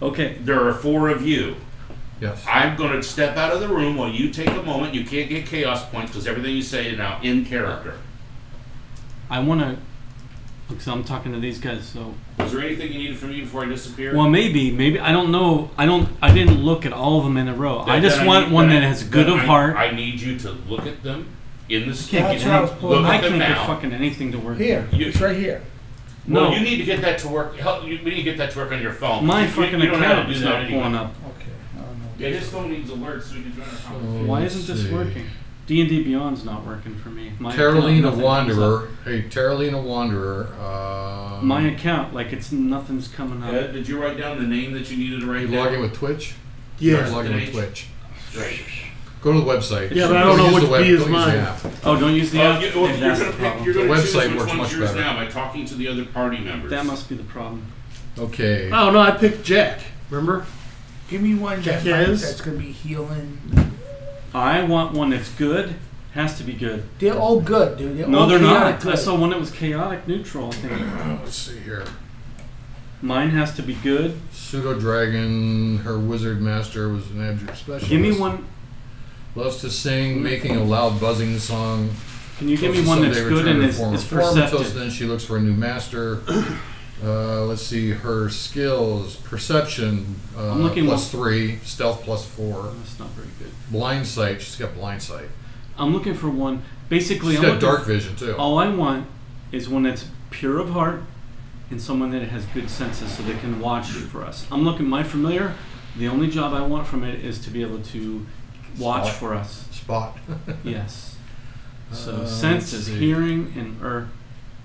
Okay. There are 4 of you. Yes. I'm going to step out of the room while you take a moment. You can't get chaos points because everything you say is now in character. I want to. Because I'm talking to these guys, so. Was there anything you needed from me before I disappear? Well, maybe I don't know. I didn't look at all of them in a row. I just want one that has good of heart. I need you to look at them in the Can't skin. get I them can't now. get fucking anything to work. Here, it's right here. No, No, you need to get that to work. We need to get that to work on your phone. my You fucking don't know how to account do is that not anyway. pulling up. Okay, I don't know. Yeah, his phone needs alerts so we can join our conversation. Why Let's isn't this see. working? D&D Beyond's not working for me. My Terralina account, nothing comes Wanderer. Hey, Terralina Wanderer. up. My account, like nothing's coming up. Ed, did you write down the name that you needed to write You down? log in with Twitch? Yeah. Log in with Today's- Twitch. Right. Go to the website. Yeah, but I don't know use which the web- bee is don't use the mine. app. Oh, don't use the app. You're Maybe going that's to the pick. problem. You're going The to website choose which works one's much yours better. now by talking to the other party members. That must be the problem. Okay. Oh no, I picked Jack. Remember? Give me one Jack that is? that's going to be healing. I want one that's good. Has to be good. They're all good, dude. They're No, all they're chaotic not. good. I saw one that was chaotic neutral. I think Let's see here. mine has to be good. Pseudo Dragon, her wizard master was an abject specialist. Give me one. Loves to sing, making a loud buzzing song. Can you give me Goes to one that's someday good return and to is former form. Until perceptive? then, she looks for a new master. Let's see, her skills: perception I'm looking +3, stealth +4, That's not very good. blind sight. She's got blind sight. I'm looking for one. Basically, She's I'm got looking dark vision too. All I want is one that's pure of heart and someone that has good senses so they can watch for us. I'm looking, my familiar, the only job I want from it is to be able to watch Spot. for us. Spot. Yes. So let's senses, see. hearing, and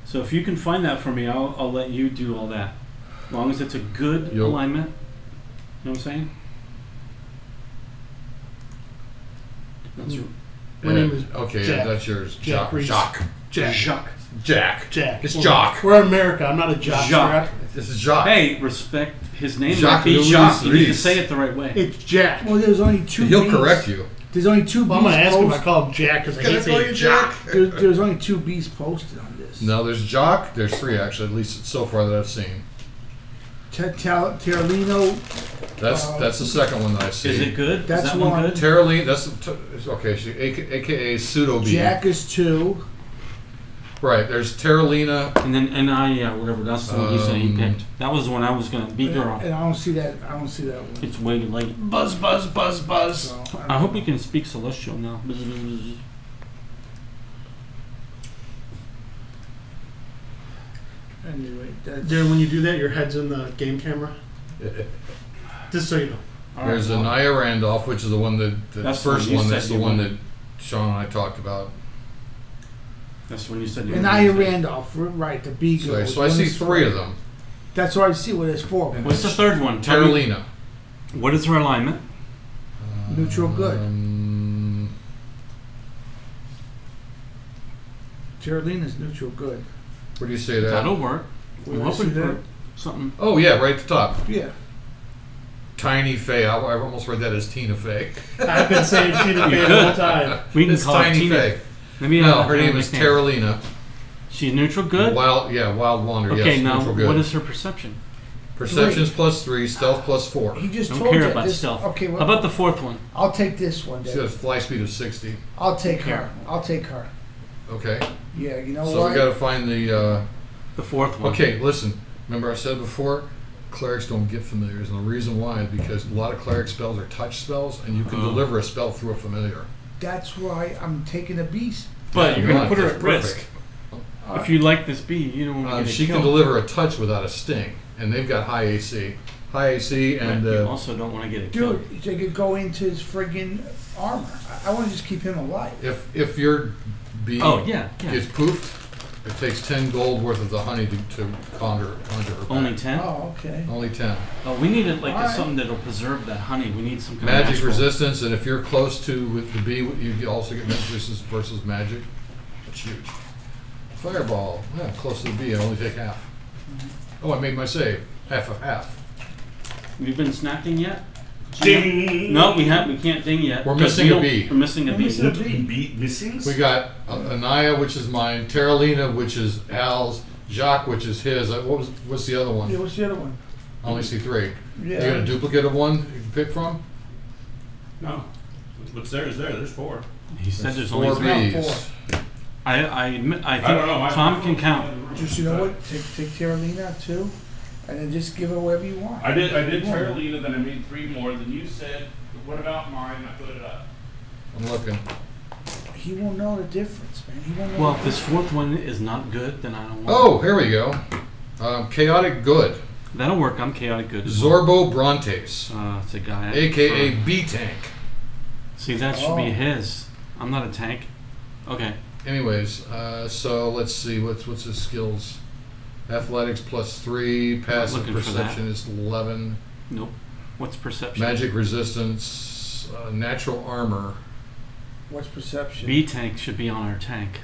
so if you can find that for me, I'll let you do all that. As long as it's a good Yo. alignment. You know what I'm saying? That's My name is okay. Jack. That's yours. Jack Reese. Jacques. Jack. Jacques. Jack. Jack. It's Jock. We're in America. I'm not a jock. Jacques. This is Jacques. Hey, respect his name. Jacques Might be Louis Jacques. You need to Reese. say it the right way. It's Jack. Well, there's only 2 He'll bees. correct you. There's only 2 bees Well, I'm going to ask him if I posted. call him Jack because I Can I hate call saying you Jack. Jack? There's only 2 bees posted on this. No, there's Jock. There's 3 actually, at least so far that I've seen. Terralino. That's the second one that I see. Is it good? That's Is that one one. good? Terralina, that's okay. She, AKA pseudo bee. Jack is 2. Right. There's Terralina. And then whatever. That's the one you said he picked. That was the one I was gonna be girl. And I don't see that. I don't see that one. It's way too late. Buzz, buzz, buzz, buzz. So, I hope you can speak Celestial now. Anyway, that's. Darren, when you do that, your head's in the game camera. Just so you know. There's Anaya Randolph, which is the one that the That's the first one you one. said That's the you one wanted. that Sean and I talked about. That's when you said you And Aya Randolph, right, the Beagle. So I see 3 of them. That's what I see. Well, there's 4 of them. What's the third one? Tell me, Terralina. what is her alignment? Neutral good. Terralina's neutral good. Where do you say that? That'll work. Where I'm do I see hoping for that? something. Oh yeah, right at the top. Yeah. Tiny Fey. I almost read that as Tina Fey. I've been saying Tina Fey the whole time. We can It's call Tiny it Tina. Fey. Let me No, her name is nickname. Terralina. She's neutral good? Wild Wander. Okay, Yes, now neutral good. what is her perception? Perception's +3, stealth +4. He just Don't told care you about this. stealth. Okay, well, How about the fourth one? I'll take this one. She Then. has fly speed of 60. I'll take her. I'll take her. Okay. Yeah, you know So what? we got to find the. The fourth one. Okay, listen. Remember I said before, clerics don't get familiars, and the reason why is because a lot of cleric spells are touch spells, and you can deliver a spell through a familiar. That's why I'm taking a beast. But you're going to put her That's at perfect. risk. If you like this bee, you don't want to get She killed. can deliver a touch without a sting, and they've got high AC. High AC, and you also don't want to get it Dude, killed. they could go into his friggin' armor. I want to just keep him alive. if your bee Oh, yeah. gets poofed, it takes 10 gold worth of the honey to conjure her back. Only 10? Oh, okay. Only 10. Oh, we needed like Alright. something that'll preserve that honey. We need some kind of Magic natural- resistance, and if you're close to with the bee, you also get magic resistance versus magic. That's huge. Fireball. Yeah, close to the bee, I only take half. Oh, I made my save. Half of half. We've been snacking yet? Ding! No, we haven't. We can't ding yet. We're because missing we a don't- bee. We're missing a We're bee. missing a bee. Beat missings? We got Anaya, which is mine. Terralina, which is Al's. Jacques, which is his. What's the other one? Yeah, what's the other one? I only see 3. Yeah. You got a duplicate of one you can pick from? No. What's there is there. There's 4. He said there's 4 only 3. bees. I admit, I think I don't know. Tom can count. Just, you know what? Take Terralina too, and then just give her whatever you want. I did Terralina, then I made 3 more. Then you said, what about mine? I put it up. I'm looking. He won't know the difference, man. He won't know. Well, the if this fourth one is not good, then I don't want Oh, here we go. Chaotic Good. it. That'll work. I'm chaotic good. as well. Zorbo Brontes, It's a guy. a.k.a. B-Tank. See, that should be Oh. his. I'm not a tank. Okay. Anyways, so let's see. What's his skills? Athletics +3. Passive looking for perception that. is 11. Nope. What's perception? Magic resistance. Natural armor. What's perception? B tank should be on our tank.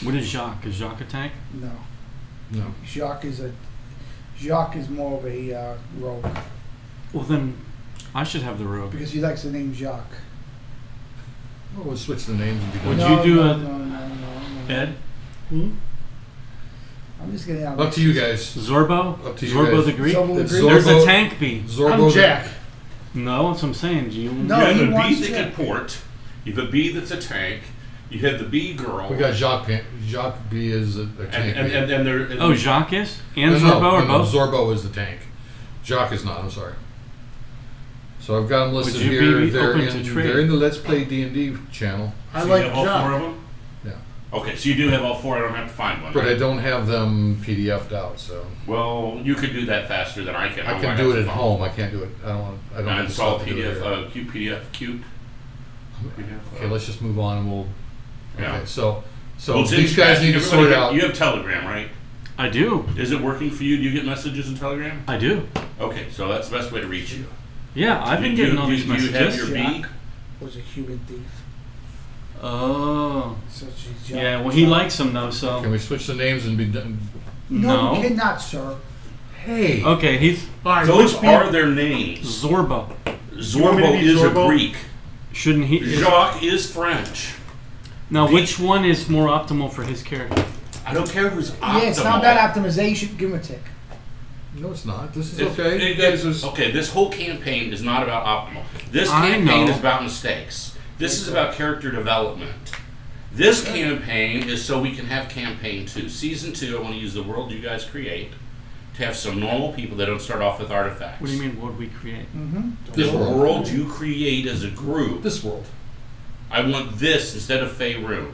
What is Jacques? Is Jacques a tank? No. No. Jacques is more of a rogue Well, then I should have the rogue. because he likes the name Jacques. Well, we'll switch the names and be Would done. you do no, a- no. Ed? I'm just getting out. Up to you guys. Zorbo? Up to you Zorbo guys. the Greek? Zorbo the It's Greek? There's a Zorbo- tank bee. Zorbo I'm the- Jack. No, that's what I'm saying. Do you? No. You have he a bee wants that can Jack. port. You have a bee that's a tank. You have the bee girl. We got Jacques. Jacques B is a tank. and there. And Oh, Jacques is? And No, Zorbo or no, both? Zorbo is the tank. Jacques is not. I'm sorry. So I've got them listed Would you here. be They're open to in, trade? they're in the Let's Play D&D channel, I so like you have all 4 Jack. of them? Yeah. Okay, so you do have all 4. I don't have to find one. but I right? don't have them PDF'd out. So Well, you could do that faster than I can. I can do it at home. I can't do it. I don't want. I don't I have the install stuff to do it PDF, here. Cute PDF, Cute. Okay, let's just move on and we'll. Yeah. Okay, so Well, these Jim's guys asking need to everybody, sort out. You have Telegram, right? I do. Is it working for you? Do you get messages in Telegram? I do. Okay, so that's the best way to reach you. Yeah, I've been Do you- getting all do these you have messages. your bee? Jack was a human thief. Oh. So she's Jacques. Yeah, well, he likes them though, Can so. we switch the names and be done? No, No. you cannot, sir. Hey. Okay, he's All right, Those which are bee- their names. Zorbo. want me to Zorbo be is Zorbo? a Greek. Shouldn't he? Jacques is French. Now, which one is more optimal for his character? I don't care who's optimal. Yeah, it's not about optimization. Give him a tick. No, it's not. This is It's- okay. You guys is. Okay, this whole campaign is not about optimal. This I campaign know. is about mistakes. This is about character development. This campaign is so we can have campaign 2. Season 2, I want to use the world you guys create to have some normal people that don't start off with artifacts. What do you mean, what would we create? Mm-hmm. This World. world you create as a group. This world. I want this instead of Faerun.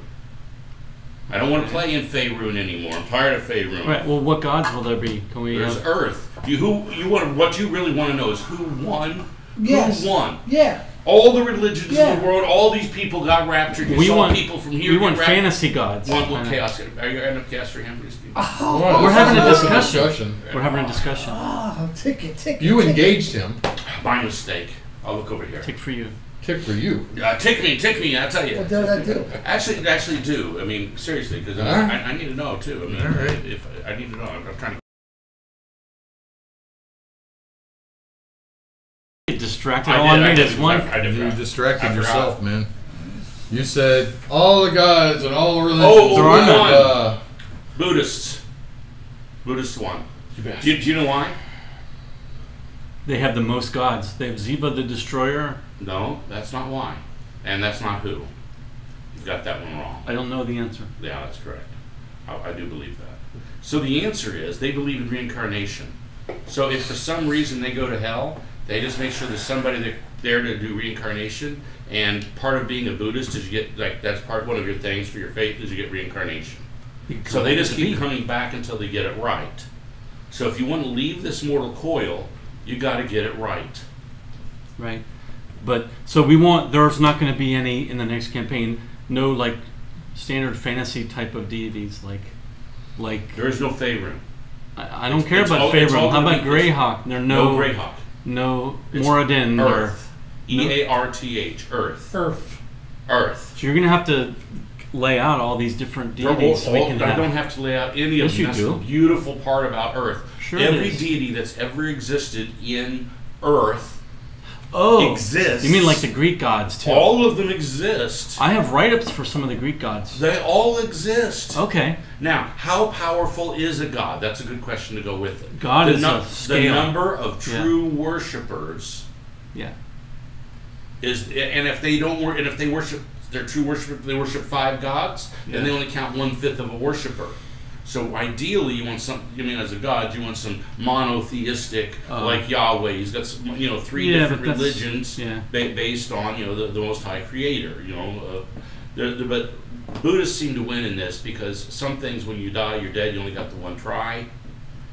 I don't want to play in Faerun anymore. I'm tired of Faerun. Right, well, what gods will there be? Can we There's have. Earth. What you really want to know is who won. Yes. Who won? Yeah. All the religions in the world, all these people got raptured. We want people from here. We want fantasy gods. Want chaos. Are you end up chaos for him? Oh, We're having a Discussion. discussion. We're having a discussion. Oh, ticket. You engaged him. My mistake. I'll look over here. Tick for you. Tick for you. Tick me. I tell you. What did I do? Actually, do. I mean, seriously, because I need to know too. I mean, if I need to know, I'm trying to. Distracted all on me. That's one. You distracted yourself, man. You said all the gods and all the religions. There are none. Buddhists. Buddhists won. Do you know why? They have the most gods. They have Ziva the Destroyer. No, that's not why, and that's not who. You've got that one wrong. I don't know the answer. Yeah, that's correct. I do believe that. So the answer is they believe in reincarnation. So if for some reason they go to hell, they just make sure there's somebody there to do reincarnation. And part of being a Buddhist is you get that's one of your things for your faith is you get reincarnation. So they just keep coming back until they get it right. So if you want to leave this mortal coil, you got to get it right. Right. But so there's not going to be any in the next campaign. No like standard fantasy type of deities like. There is no Faerun. I don't care about Faerun. How about Greyhawk? There's no Greyhawk. No Moradin. Earth. EARTH. Earth. Earth. So you're going to have to lay out all these different deities. I don't have to lay out any of them. That's the beautiful part about Earth. Sure Every deity that's ever existed in Earth exists. You mean like the Greek gods too? All of them exist. I have write-ups for some of the Greek gods. They all exist. Okay. Now, how powerful is a god? That's a good question to go with it. God is a scale. The number of true worshippers. Yeah. And if they don't work, and if they worship their true worshipper, they worship 5 gods, then they only count 1/5 of a worshipper. So ideally, you want as a god, you want some monotheistic, like Yahweh. He's got some, 3 different religions based on the Most High Creator. But Buddhists seem to win in this because some things, when you die, you're dead. You only got the one try.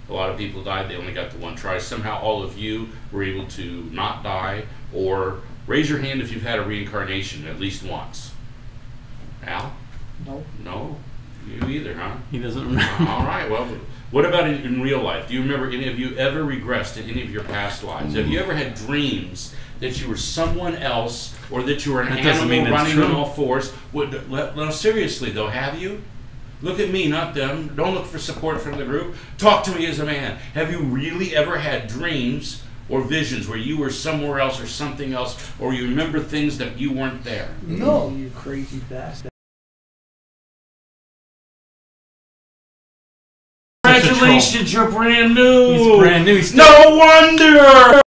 A lot of people died; they only got the one try. Somehow, all of you were able to not die. Or raise your hand if you've had a reincarnation at least once. Al? No. You either, huh? He doesn't remember. All right. Well, what about in real life? Do you remember any of you ever regressed in any of your past lives? Have you ever had dreams that you were someone else, or that you were an animal running on all fours? No, seriously though, have you? Look at me, not them. Don't look for support from the group. Talk to me as a man. Have you really ever had dreams or visions where you were somewhere else or something else, or you remember things that you weren't there? No, you crazy bastard. Congratulations, you're brand new. He's brand new. No wonder.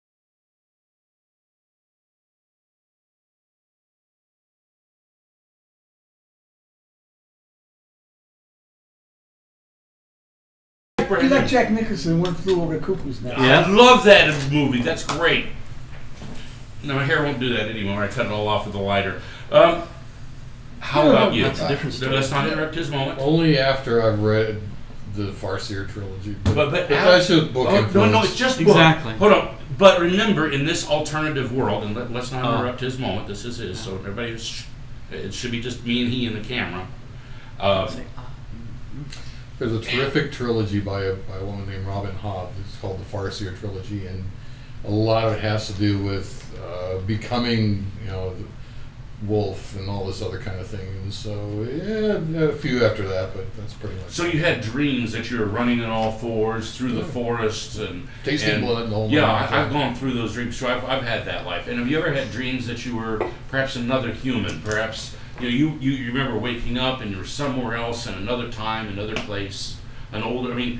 You like Jack Nicholson, One Flew Over the Cuckoo's Nest. Yeah, I love that movie. That's great. No, my hair won't do that anymore. I cut it all off with a lighter. How about you? That's a different story. Let's not interrupt his moment. Only after I've read the Farseer trilogy. But that's just book influence. No, it's just book. Exactly. Hold on. But remember, in this alternative world, and let's not interrupt his moment. This is his, so everybody, it should be just me and he and the camera. There's a terrific trilogy by a woman named Robin Hobb. It's called the Farseer trilogy, and a lot of it has to do with becoming, the wolf and all this other kind of thing. And so, a few after that, but that's pretty much. So you had dreams that you were running on all fours through the forest and tasting blood and the whole. Yeah, I've gone through those dreams. So I've had that life. And have you ever had dreams that you were perhaps another human, perhaps? You remember waking up and you were somewhere else in another time, another place,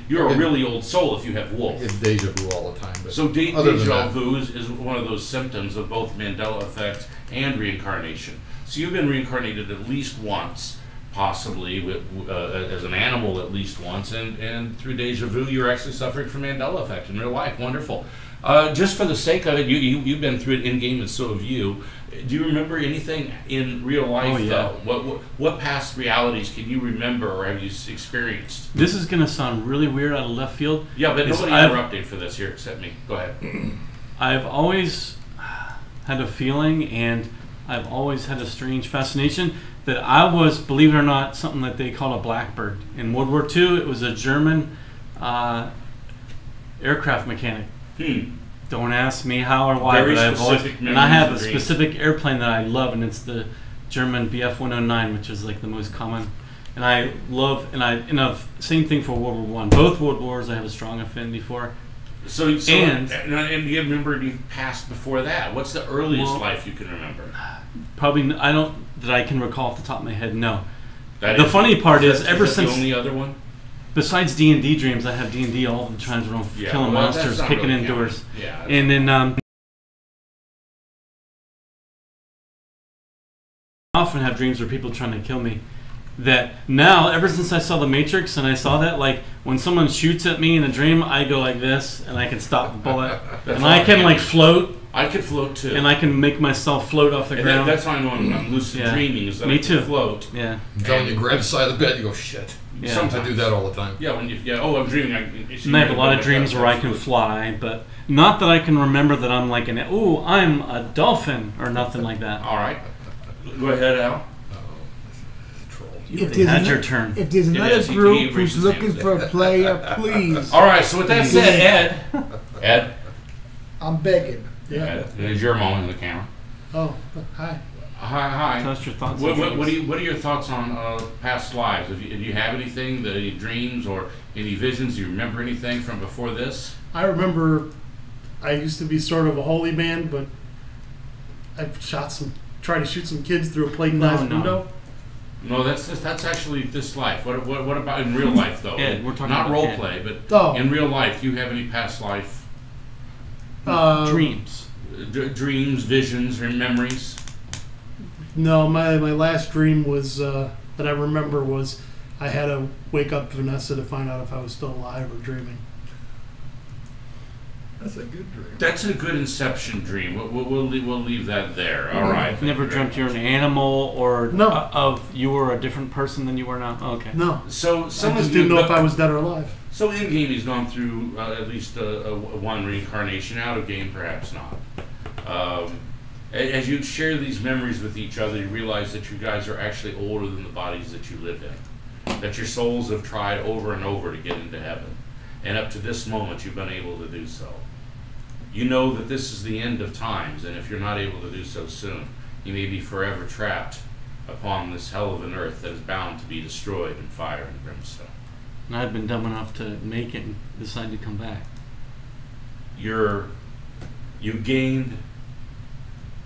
you're a really old soul if you have wolf. It's deja vu all the time. But so deja vu is one of those symptoms of both Mandela effect and reincarnation. So you've been reincarnated at least once, possibly as an animal at least once, and through deja vu you're actually suffering from Mandela effect in real life. Wonderful. Just for the sake of it, you've been through it in game, and so have you. Do you remember anything in real life? Oh, yeah. What past realities can you remember or have you experienced? This is gonna sound really weird out of left field. Yeah, but nobody interrupted for this here except me. Go ahead. I've always had a feeling, and I've always had a strange fascination that I was, believe it or not, something that they call a blackbird. In World War II, it was a German aircraft mechanic. Don't ask me how or why, but I've always, and I have a specific airplane that I love, and it's the German Bf-109, which is like the most common. And I love, and same thing for World War I. Both World Wars I have a strong affinity for. So and you remember any past before that? What's the earliest life you can remember? Probably that I can recall off the top of my head. No. The funny part is ever since the only other one. Besides D&D dreams, I have D&D all the times when I'm killing monsters, kicking in doors. Yeah. And then I often have dreams where people are trying to kill me. That now, ever since I saw The Matrix and I saw that, like when someone shoots at me in a dream, I go like this and I can stop the bullet. And I can like float. I can float too. And I can make myself float off the ground. That's how I know I'm lucid dreaming, is that I can float. Yeah. Until you grab the side of the bed, you go, shit. Yeah. Sometimes I do that all the time. Yeah, I'm dreaming. And I have a lot of dreams where I can fly, but not that I can remember that I'm like I'm a dolphin or nothing like that. All right. Go ahead, Al. If there's your turn. If there's another group who's looking for a player, please. All right, so with that said, Ed. I'm begging. Yeah. Ed, there's your moment in the camera. Oh, hi. Hi. Tell us your thoughts. What are your thoughts on past lives? Do you have anything, any dreams or any visions? Do you remember anything from before this? I remember I used to be sort of a holy man, but I tried to shoot some kids through a plate glass window. No, that's actually this life. What about in real life though? Ed, we're talking not about role Ed. play, but in real life, do you have any past life dreams? Dreams, visions, or memories? No, my last dream was that I remember was I had to wake up Vanessa to find out if I was still alive or dreaming. That's a good dream. That's a good Inception dream. We'll leave that there. All right. Never dreamt you're an animal or no. You were a different person than you are now? Oh, okay. No. So I just didn't know if I was dead or alive. So in game he's gone through at least one reincarnation. Out of game, perhaps not. As you share these memories with each other, you realize that you guys are actually older than the bodies that you live in. That your souls have tried over and over to get into heaven. And up to this moment, you've been able to do so. You know that this is the end of times, and if you're not able to do so soon, you may be forever trapped upon this hell of an earth that is bound to be destroyed in fire and brimstone. And I've been dumb enough to make it and decide to come back. You gained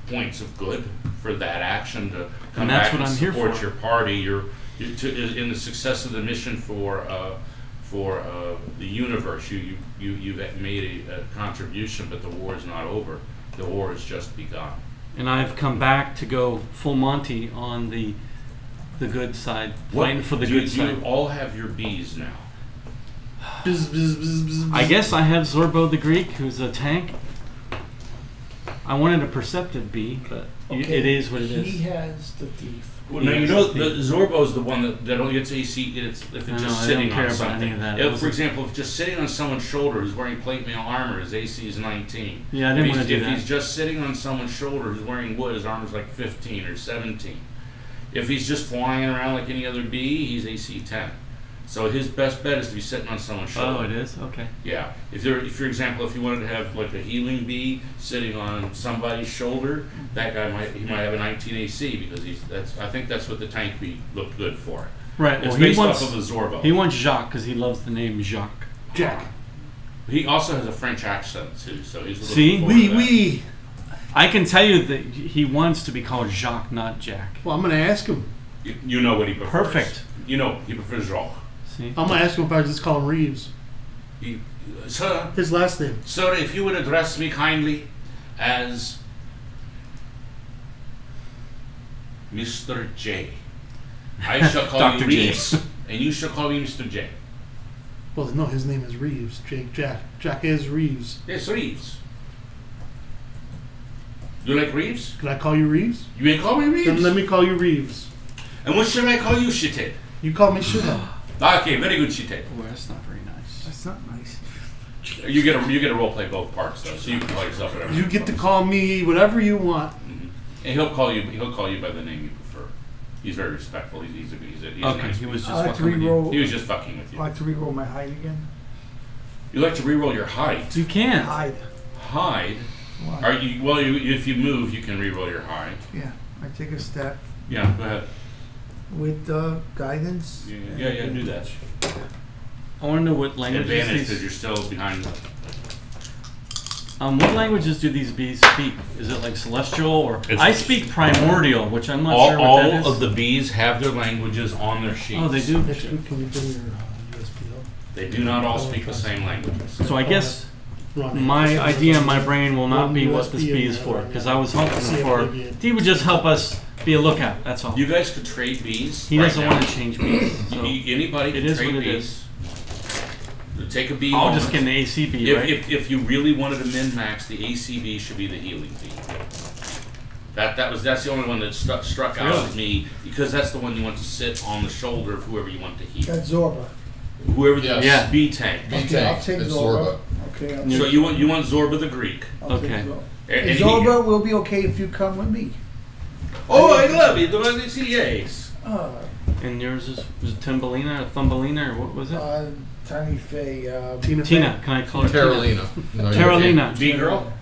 points of good for that action to come back and support your party. You're in the success of the mission for the universe. You've made a contribution, but the war is not over. The war has just begun. And I've come back to go full Monty on the good side, fighting for the good side. You all have your bees now. I guess I have Zorbo the Greek, who's a tank. I wanted a perceptive bee, but it is what it is. He has the thief. Well, no, you know, the Zorbo is the one that only gets AC if it's just sitting on something. For example, if just sitting on someone's shoulder who's wearing plate mail armor, his AC is 19. Yeah, I didn't want to do that. If he's just sitting on someone's shoulder who's wearing wood, his armor's like 15 or 17. If he's just flying around like any other bee, he's AC 10. So his best bet is to be sitting on someone's shoulder. Oh, it is? Okay. Yeah. If for example, if you wanted to have like a healing bee sitting on somebody's shoulder, that guy might have a 19 AC because I think that's what the tank bee looked good for. Right. It's based off of the Zorbo. He wants Jacques because he loves the name Jacques. Jack. He also has a French accent too, so he's oui. I can tell you that he wants to be called Jacques, not Jack. Well, I'm going to ask him. You know what he prefers. Perfect. You know he prefers Jacques. I'm going to ask him if I just call him Reeves. Sir, his last name. Sir, if you would address me kindly as Mr. J. I shall call you Reeves, and you shall call me Mr. J. Well, no, his name is Reeves. Jack is Reeves. Yes, Reeves. You like Reeves? Can I call you Reeves? You ain't call me Reeves? Then let me call you Reeves. And what should I call you, Shithead? You call me Shithead. Okay, very good, Shithead. Oh, that's not very nice. That's not nice. You get to role play both parts though, so you can call yourself whatever. You get to call me whatever you want. And he'll call you by the name you prefer. He's very respectful. He's a Okay, nice he was just I like to fucking with you. re-roll. He was just fucking with I you. like to re-roll my height again. You like to re-roll your height. You can't. Hide. Hide. Why? Are you? Well, if you move, you can re-roll your hide. Yeah, I take a step Yeah, go ahead. with guidance. Yeah, do that. I want to know what languages Advantage because these. you're still behind. What languages do these bees speak? Is it like celestial or? It's- I speak primordial, which I'm not sure what that is. All of the bees have their languages on their sheets. Oh, they do. Next week, can you bring your USB up? They do not all speak the same languages. So I guess Ron, my idea in my brain will not One be what this USB bee is in for, there, because yeah. I was hoping See if for. they get- He would just help us be a lookout. That's all. You guys could trade bees. He right doesn't now. want to change bees. So Anybody it can is trade what it bees. Take a bee. I'll moment. just get an ACB, right? If you really wanted to min-max, the ACB should be the healing bee. That's the only one that struck out Really? at me because that's the one you want to sit on the shoulder of whoever you want to heal. That's Zorba. Whoever the Yes. bee tank. Bee Okay, I'll tank. take It's Zorba. Zorba. Okay. So you want Zorba the Greek. I'll take Okay. Zorba. And he- Zorba will be okay if you come with me. Oh, I love it. The one that CDAs. And yours was it Timbalina or Thumbelina or what was it? Tiny Faye. Tina. Tina. Can I call her Terralina. No, you Terralina. Bee girl.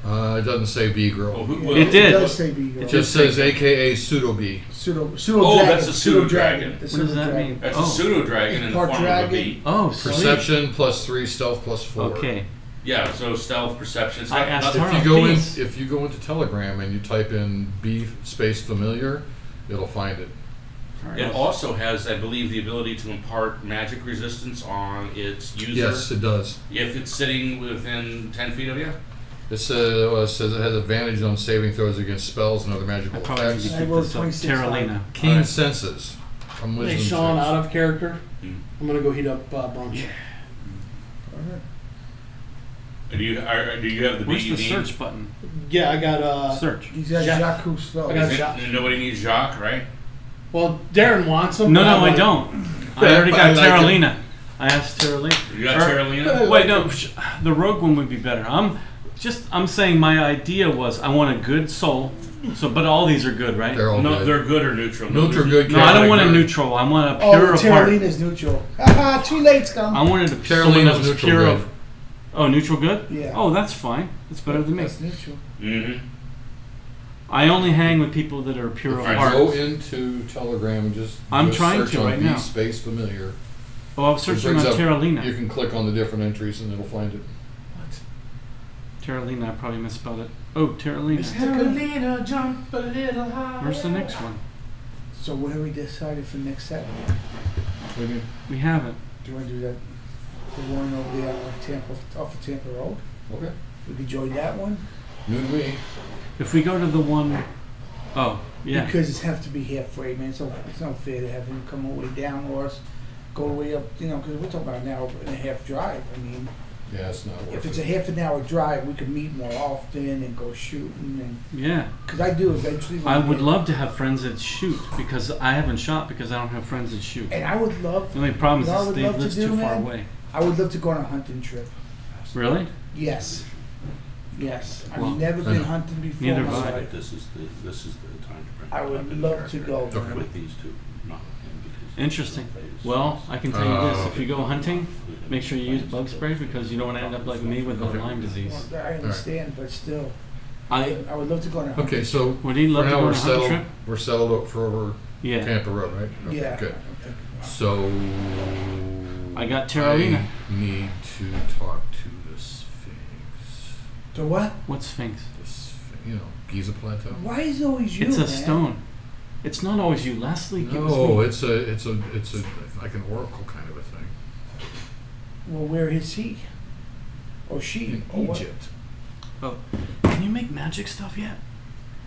can't. It doesn't say bee girl. Oh, who, It did. It does say bee girl. It just says AKA pseudo bee. Pseudo Oh, dragon. that's a pseudo dragon. The What does pseudo that dragon. mean? That's Oh. a pseudo dragon in the Part form of a dragon. bee. Oh, sweet. Perception +3, stealth +4. Okay. Yeah, so stealth perception. It's I not- asked not- her. If you go in, Bees. if you go into Telegram and you type in bee space familiar, it'll find it. It also has, I believe, the ability to impart magic resistance on its user. Yes, it does. If it's sitting within 10 feet of you. It says it has advantage on saving throws against spells and other I magical probably need effects. to I keep rolled this up. 26 Terralina. Keen senses. From Hey, wisdom Sean, checks. out of character. Hmm. I'm gonna go heat up brunch. Do you have the Where's bee you the need? search button? Yeah, I got Search. He's got Jeff. Jacques Cousteau. I got Is Jacques. it- Nobody needs Jacques, right? Well, Darren wants them. No, but no, I want- don't. I Yeah, already but got I like Terralina. I asked Terralina. You got Or- Terralina? Wait, no, the rogue one would be better. I'm saying my idea was I want a good soul. So, but all these are good, right? They're all No, good. they're good or neutral. Neutral good. No, I don't want a category. neutral. I want a Oh, pure apart. Terralina's neutral. Haha, too late, scum. I wanted a Carolina's someone that was neutral pure good. of. Oh, neutral good? Yeah. Oh, that's fine. That's better than me. That's neutral. Mm-hmm. I only hang with people that are pure of Right. heart. Go into Telegram and just I'm do a trying search to on right bee now. space familiar. Oh, I was It searching on brings up- Terralina. You can click on the different entries and it'll find it. Terralina, I probably misspelled it. Oh, Terralina. Carolina, jump a little higher. Where's the next one? So what have we decided for next Saturday? What do you mean? We haven't. Do you want to do that? The one over there on Tampa, off of Tampa Road? Okay. We could join that one? New to me. If we go to the one, oh yeah, Because it's have to be halfway, man. So it's not fair to have him come all the way down or us go all the way up, you know, because we're talking about an hour and a half drive. I mean, Yeah, it's not worth if it's it. a half an hour drive, we could meet more often and go shooting. And yeah. because I do eventually. I would love to have friends that shoot because I haven't shot because I don't have friends that shoot. And I would love. The only problem You know, I is would they love to live do, too far man? away. I would love to go on a hunting trip. Really? Yes. Yes. I've Well, never been hunting before. neither in my have I. life. This is the time to bring I it would up in love to character go. with these two, not with him, because Interesting. he plays- Well, I can tell you this: Oh. if you go hunting, make sure you use bug spray because you don't want to end up like me with the Lyme disease. Well, I understand, but still, I I would love to go on a hunting Okay, so would he for love to now go on we're a hunting settled. trip? We're settled up for over Yeah, Tampa Road, right? Okay, Yeah. Good. So I got Terralina. I need to talk to the Sphinx. So what? What's Sphinx? You know, Giza Plateau. Why is it always you, It's a man? stone. It's not always you. Leslie gives No, me. it's a like an oracle kind of a thing. Well, where is he? Or she? In Or what? Egypt. Can you make magic stuff yet?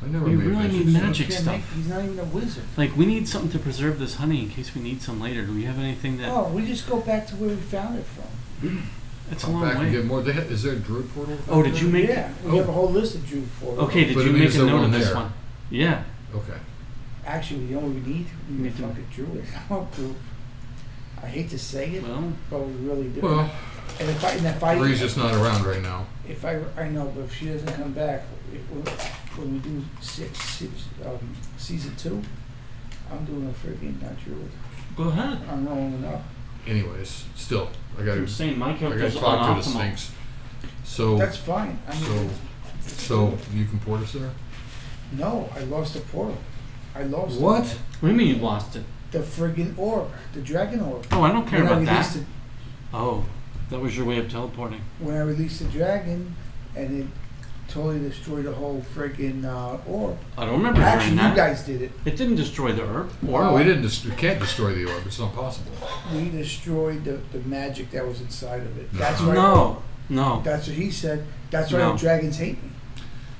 I never We made really magic need stuff. magic Can't stuff. make- he's not even a wizard. Like we need something to preserve this honey in case we need some later. Do we have anything that? Oh, we just go back to where we found it from. It's a Come long back and way. get more. Is there a druid portal? Oh, did you make? Yeah, we have a whole list of Jew portals. Okay, did But you I mean, make is a there note of one this there? one? Yeah. Okay. Actually, you know what we need? We Need need to- to fucking Druid. I hate to say it, Well, but we really do. Well, and if I Bree's just not around right now. if I know, but if she doesn't come back, when we do season 2, I'm doing a freaking Druid. go ahead. I'm rolling it up. Anyways, still, I gotta I'm saying my I gotta character's talk to the unoptimal. Sphinx. So That's fine. I mean, so you can port us there? no, I lost the portal. I lost What? it. What do you mean you lost it? The friggin' orb, the dragon orb. Oh, I don't care When I about that. released it, Oh, that was your way of teleporting. when I released the dragon, and it totally destroyed the whole friggin' orb. I don't remember Actually, hearing you that. guys did it. It didn't destroy the herb. Well, we didn't. We can't destroy the orb. It's not possible. We destroyed the magic that was inside of it. No. That's why. No. That's what he said. That's why No. the dragons hate me.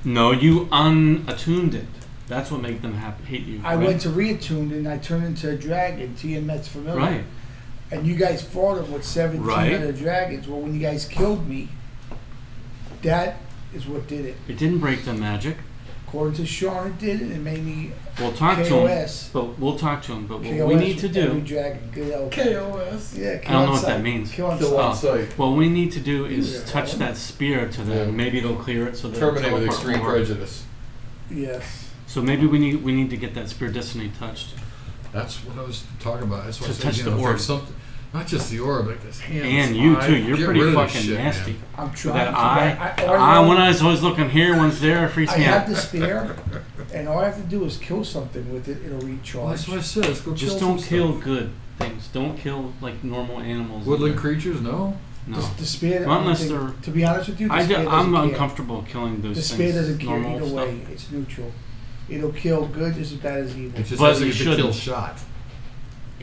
No, you unattuned it. That's what made them hate you. I right? went to reattune and I turned into a dragon, Tiamat's familiar. Right. And you guys fought him with 17 Right. other dragons. Well, when you guys killed me, that is what did it. It didn't break the magic. According to Sean, it did it. It made me We'll talk to him. KOS. But we'll talk to him. But what KOS we need to with every do. dragon. Good old KOS. Yeah, I kill don't on know what sight. that means. Kill on Kill sight. on sight. What we need to do is Yeah. touch that spear to them. Yeah. Maybe it'll clear it so that Terminate with teleport extreme over. prejudice. Yes. So maybe we need to get that spear destiny touched. That's what I was talking about. That's what To I said. touch You the know, if orb. there's something, not just the orb, like this hand. And you eye, too. You're get pretty rid of this fucking shit, man. nasty. I'm With trying that to. eye. One eye's always looking here, one's there. It freaks I me have out. the spear, and all I have to do is kill something with it. It'll Well, recharge. that's what I said. Let's go Just kill don't some kill stuff. good things. Don't kill like normal animals. Woodland creatures. No. No. The spear. Not I don't unless think- they're- To be honest with you, the spear I'm doesn't care. uncomfortable killing those The things. spear doesn't care normal either stuff. way. It's neutral. It'll kill good just as bad as evil. It just But doesn't you get the kill shouldn't. shot.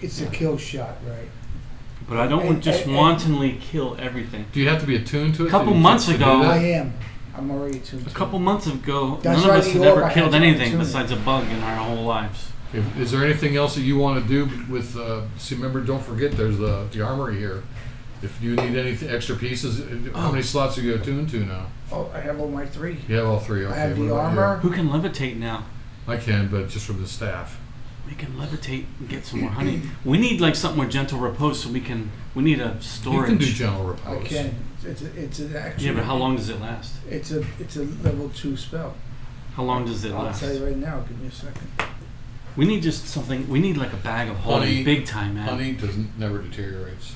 It's a kill shot, right? But I don't And- just and- wantonly kill everything. Do you have to be attuned to it? A couple to- months to do ago- that? I am. I'm already tuned. A couple months ago, That's none why of us the had orb I ever had killed to anything attune it. besides a bug in our whole lives. Is there anything else that you want to do with? See, remember, don't forget, there's the armory here. If you need any extra pieces, how many slots are you attuned to now? Oh, I have all my 3. You have all 3. Okay. I have what the about you? armor. Who can levitate now? I can, but just from the staff. We can levitate and get some more honey. We need like something with gentle repose, so we need a You storage. can do general I repose. can. It's an actual. Yeah, but how long does it last? It's a level 2 spell. How long does it I'll last? tell you right now. Give me a second. We need just something. We need like a bag of honey, Honey- big time, man. Honey doesn't never deteriorates.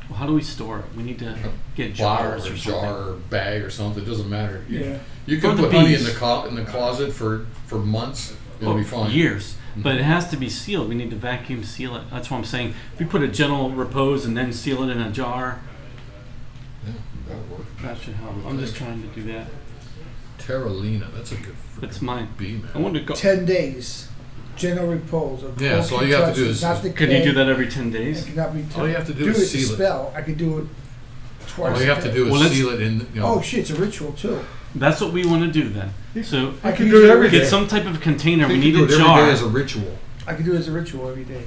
Well, how do we store it? We need to get Bottle jars or or jar something. or bag or something. It doesn't matter. Yeah. You can For the put honey bees. in the closet for months. It'll be fine. Years. But it has to be sealed. We need to vacuum seal it. That's what I'm saying. If we put a gentle repose and then seal it in a jar, Yeah, that'll work. that should help. I'm just trying to do that. Terralina. That's a good. That's mine. bee, man. I want to go. 10 days. General repose. A Yeah, so all you have to do is- not Can you do that every 10 It days? cannot be All you have to do do is it seal it. spell. I could do it twice. All you have a to day. do is Well, let's- seal it in. You know, Oh shit! It's a ritual too. That's what we want to do then. So I can do it every get day. some type of container. We you need can a do it every jar. day as a ritual. I could do it as a ritual every day.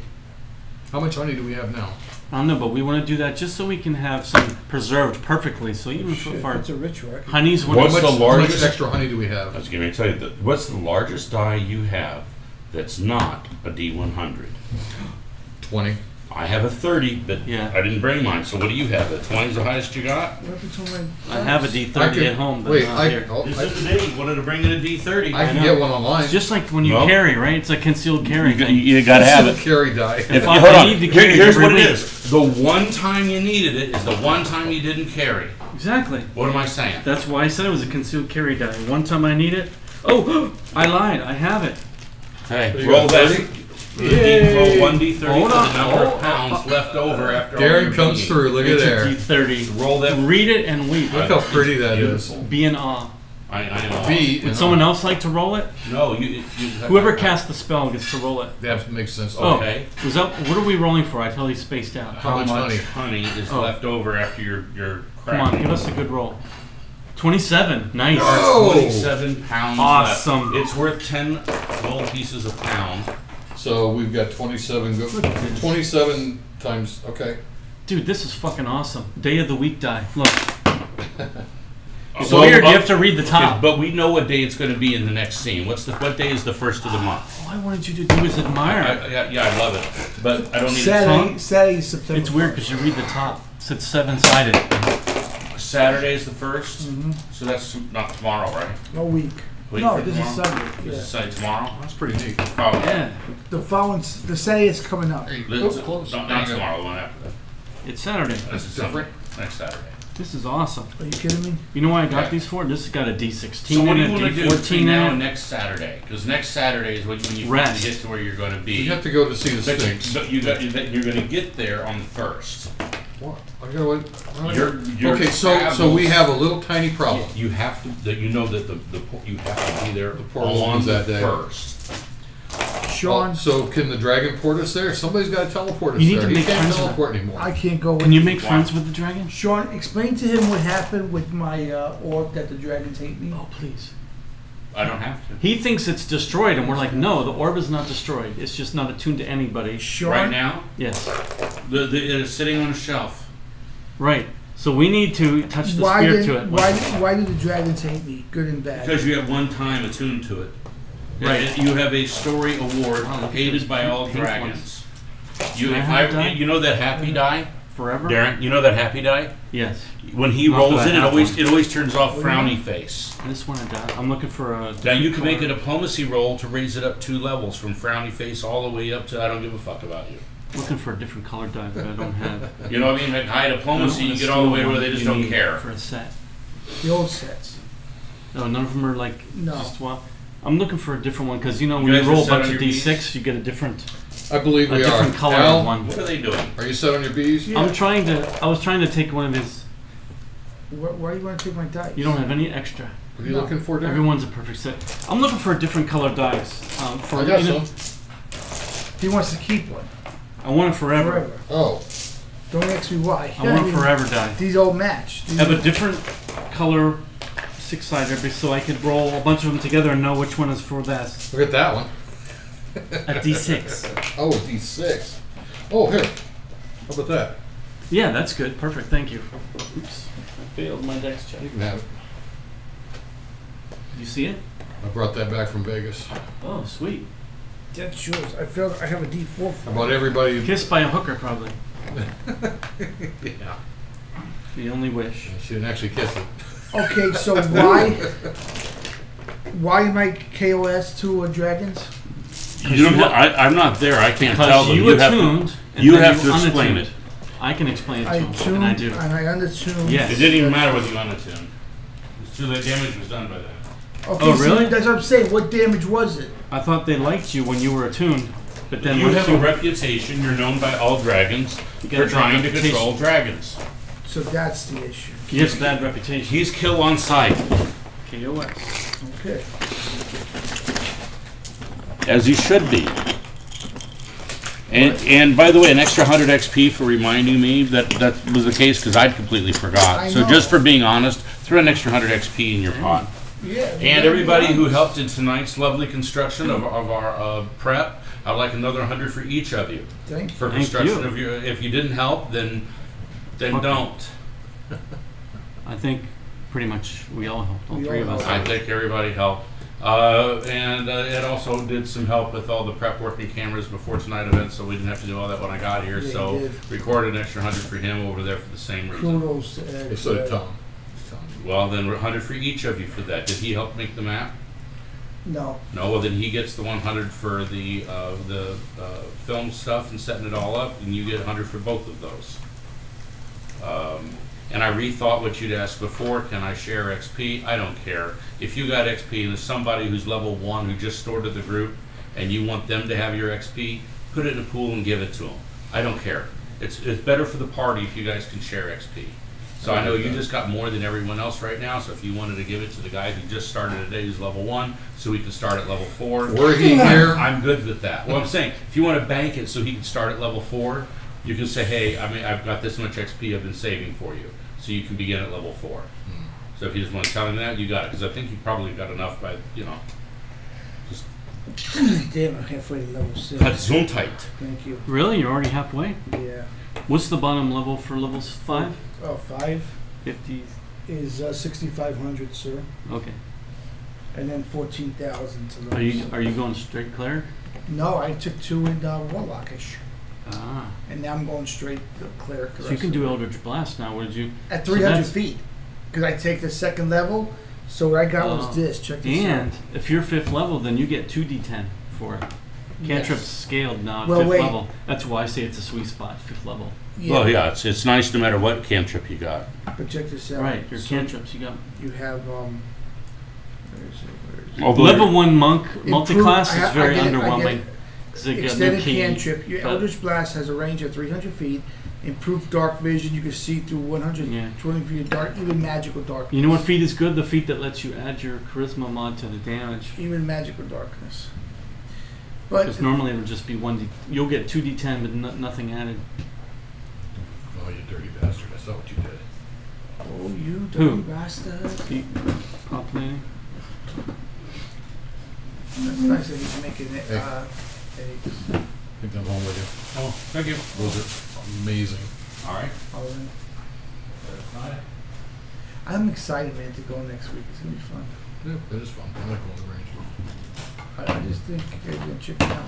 How much honey do we have now? I don't know, but we want to do that just so we can have some preserved perfectly. So even Shit, if our it's a ritual. I could, honey's one What's of the How much largest- extra honey do we I have? was going to tell you, what's the largest die you have that's not a D100? 20. I have a 30, but Yeah. I didn't bring mine. So what do you have? A 20 is the highest you got? what happened to my? I have a D30 at home, but wait, not here. It's just today you wanted to bring in a D30. I can know. get one online. It's just like when you No. carry, right? It's a concealed carry thing. You got to have it. Carry die. If Hold I on. need to carry it Here's every what it week. is. The one time you needed it is the one time you didn't carry. Exactly. What am I saying? That's why I said it was a concealed carry die. One time I need it. Oh, I lied. I have it. Hey, So you roll got that. 30? Roll 1D30 Hold for on. the number of pounds left over after all Darren your comes eating. through. Look at It's a there. D30. Roll that. Read it and weep. Look how pretty that is. Beautiful. Be in awe. I know. B. Would someone else like to roll it? No, you Whoever casts the spell gets to roll it. That makes sense. Oh, Okay. was that? What are we rolling for? I totally spaced out. How much honey is Oh. left over after your Come on, crap? give us a good roll. 27. Nice. There are Oh! 27 pounds Awesome. left. It's worth 10 gold pieces a pound. So we've got 27. 27 times. Okay. Dude, this is fucking awesome. Day of the week die. Look. It's Well, weird. You have to read the top. But we know what day it's going to be in the next scene. What day is the first of the month? All I wanted you to do is admire. Yeah, I love it, but I don't need Saturday, September. It's weird because you read the top. It says 7-sided. Saturday is the 1st, so that's not tomorrow, right? No week. Week No, from this is tomorrow? Sunday. This Yeah. is Sunday tomorrow. That's pretty neat. Probably. Yeah. The following, the Saturday is coming up. Let's- Close. not tomorrow. The one after that. It's Saturday. This is different. Sunday, next Saturday. This is awesome. Are you kidding me? You know why I got Yeah. these for? This has got a D16 So what do in you it, want to do D14 between now and in it. next Saturday? Because next Saturday is when you Rest. finally get to where you're going to be. You have to go to see the But, Sphinx. but you're going to get there on the 1st. What? I gotta wait. Your Okay, so we have a little tiny problem. You have to. That you know that you have to be there portal on opens the that day. 1st. Sean, So can the dragon port us there? Somebody's got to teleport us You need there. to He make can't friends with teleport anymore. I can't go. Can with you make friends with the dragon? Sean, explain to him what happened with my orb that the dragons hate me. Oh, please. I don't have to. He thinks it's destroyed, and we're like, no, the orb is not destroyed. It's just not attuned to anybody. Sean, Right now, Yes. it is sitting on a shelf. Right. So we need to touch the why spirit did to it. why do the dragons hate me, good and bad? Because you have one time attuned to it. Right. You have a story award Wow, look at hated those by all pink dragons. You, Can I if have a die? you know that happy die, Forever? Darren. You know that happy die. Yes. When he Not rolls that I it, have one. it always turns off What do you frowny face. I just want to die. I'm looking for a. Now you can make a color. diplomacy roll to raise it up 2 levels from frowny face all the way up to I don't give a fuck about you. Looking for a different color die that I don't have. You know what I mean? Like high diplomacy, you Let's get all the do way one where they just you don't need care. For a set. The old sets. No, none of them are like. No. Just swap. I'm looking for a different one because you know You when you guys are roll a set bunch on of your D6, beads? you get a different I believe we are. different color Al, of one. What are they doing? are you set on your bees? Yeah. I was trying to take one of his. Why do you want to take my dice? You don't have any extra. What are you No. looking for, Darren? Everyone's a perfect set. I'm looking for a different color dice. For I got you know, some. He wants to keep one I want it forever. forever. Oh, Don't ask me why. I want a forever die. These all match. I have a different color 6-sider so I could roll a bunch of them together and know which one is for best. look at that one. A D6. Oh, D6. Oh, here. How about that? Yeah, that's good. Perfect. Thank you. Oops. I failed my dex check. You can have it. You see it? I brought that back from Vegas. Oh, sweet. That's yours. I feel I have a D4 I for bought everybody. Kissed by a hooker, probably. Yeah. The only wish. She didn't actually kiss it. Okay, so why am I KOS to dragons? I'm not there. I can't tell Because them. you attuned. and you then have to explain unattuned. it. I can explain it I to him, tuned and I do. and I unattuned. Yes. It didn't even matter whether you unattuned. It's true that damage was done by that. Okay, Oh, so really? that's what I'm saying. What damage was it? I thought they liked you when you were attuned, but then You once have a reputation. You're known by all dragons You got for a bad trying to reputation. control dragons. So that's the issue. he has a bad reputation. He's kill on sight, KOS. Okay. as he should be. And by the way, an extra 100 XP for reminding me that was the case because I'd completely forgot. I So know. just for being honest, throw an extra 100 XP in your pot. Yeah. And everybody who helped in tonight's lovely construction of our prep, I'd like another 100 for each of you Thank you. for Thank construction you. of your. If you didn't help, then Okay. don't. I think pretty much we all helped. All We three all of us. I think everybody helped. And it also did some help with all the prep work and cameras before tonight event, so we didn't have to do all that when I got here. Yeah, So you did. recorded an extra 100 for him over there for the same reason. Kudos to Ed. So did Tom. Well, then 100 for each of you for that. Did he help make the map? No. No. Well, then he gets the 100 for the film stuff and setting it all up, and you get 100 for both of those. And I rethought what you'd asked before. Can I share XP? I don't care. If you got XP and there's somebody who's level 1 who just started the group and you want them to have your XP, put it in a pool and give it to them. I don't care. It's better for the party if you guys can share XP. So I know you just got more than everyone else right now, so if you wanted to give it to the guy who just started today who's level 1, so he can start at level 4. Were he here? I'm good with that. Well, I'm saying, if you want to bank it so he can start at level 4, you can say, hey, I mean, I've got this much XP I've been saving for you. So you can begin at level 4. So if you just want to tell him that, you got it. Because I think you probably got enough by, just Damn, I'm halfway to level 6. cut zoom tight. Thank you. Really? You're already halfway? Yeah. What's the bottom level for levels 5? Oh, 5 50. is 6,500, sir, Okay. and then 14,000 to Are those. you going straight cleric? No, I took 2 in Warlockish, Ah. and now I'm going straight to Cleric. So you can do Eldritch Blast now. What did you? at so 300 that's- feet, because I take the second level. So what I got Oh. was this. Check this And out. if you're 5th level, then you get 2d10 for it. Cantrip's Yes. scaled now at Well, 5th wait. level. That's why I say it's a sweet spot, 5th level. Well, yeah, it's nice no matter what cantrip you got. But check this out. Right, your So cantrips you got. You have where is it? Although Level 1 monk Improve- multi-class I is ha- very I get it, underwhelming. 'Cause they got no Extended key, cantrip. Your but- Eldritch Blast has a range of 300 feet. Improved dark vision. You can see through 120 feet of dark, even magical dark. You know what feat is good? The feat that lets you add your charisma mod to the damage. Even magical darkness. But Because normally it'll just be 1d. You'll get 2d10, but nothing added. Oh, you dirty bastard! I saw what you did. oh, you dirty Who? bastard! Prop planning. That's nice that he's making it. Hey. Take them home with you. Oh, thank you. Those are amazing. All right. I'm excited, man, to go next week. It's gonna be fun. Yeah, it is fun. I like going to the range. I just think you guys are gonna check it out.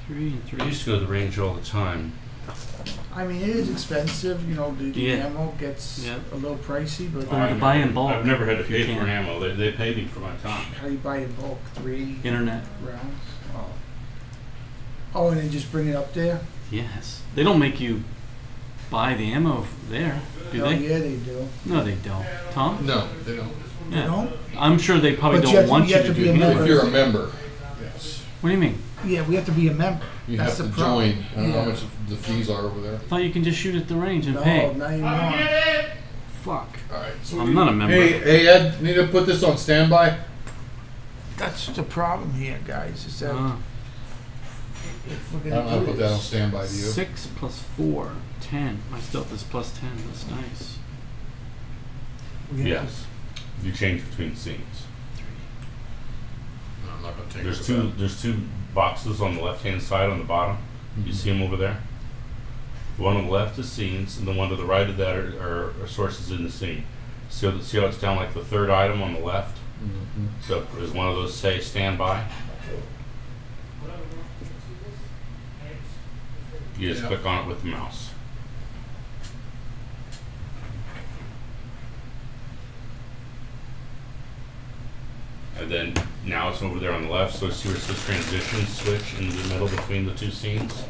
3 and 3. I used to go to the range all the time. I mean, it is expensive. You know, the Yeah. ammo gets Yeah. a little pricey, but Or to buy in bulk. I've never had to if you pay for can. ammo. They pay me for my time. how do you buy in bulk? 3 Internet. rounds. Oh, and then just bring it up there. Yes. They don't make you buy the ammo there, do Oh they? yeah, they do. No, they don't. Tom? No, they don't. You Yeah. don't? I'm sure they probably But you don't have to- want you you have to to do be a that. member. If you're a member, yes, What do you mean? Yeah, we have to be a member. you That's have the to problem. join. I don't know how Yeah. much the fees are over there. I thought you can just shoot at the range and No, pay. not anymore. Fuck. All right. So I'm not a member. Hey, Ed, need to put this on standby. That's the problem here, guys. Is that Ah. if we're I'll gonna do put that on this, standby to you. 6 plus 4, 10. My stealth is plus 10. That's nice. we have Yes. You change between scenes. No, I'm not going to take There's it. there's two boxes on the left-hand side on the bottom. You see them over there? The one on the left is scenes, and the one to the right of that are sources in the scene. See how it's down like the third item on the left? Mhm. So does one of those say standby? You just Yeah. click on it with the mouse. And then now it's over there on the left, so see where it says transition switch in the middle between the two scenes?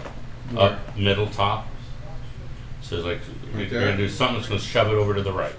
Up, middle, top. So it's like Right you're there. gonna do something that's gonna shove it over to the right.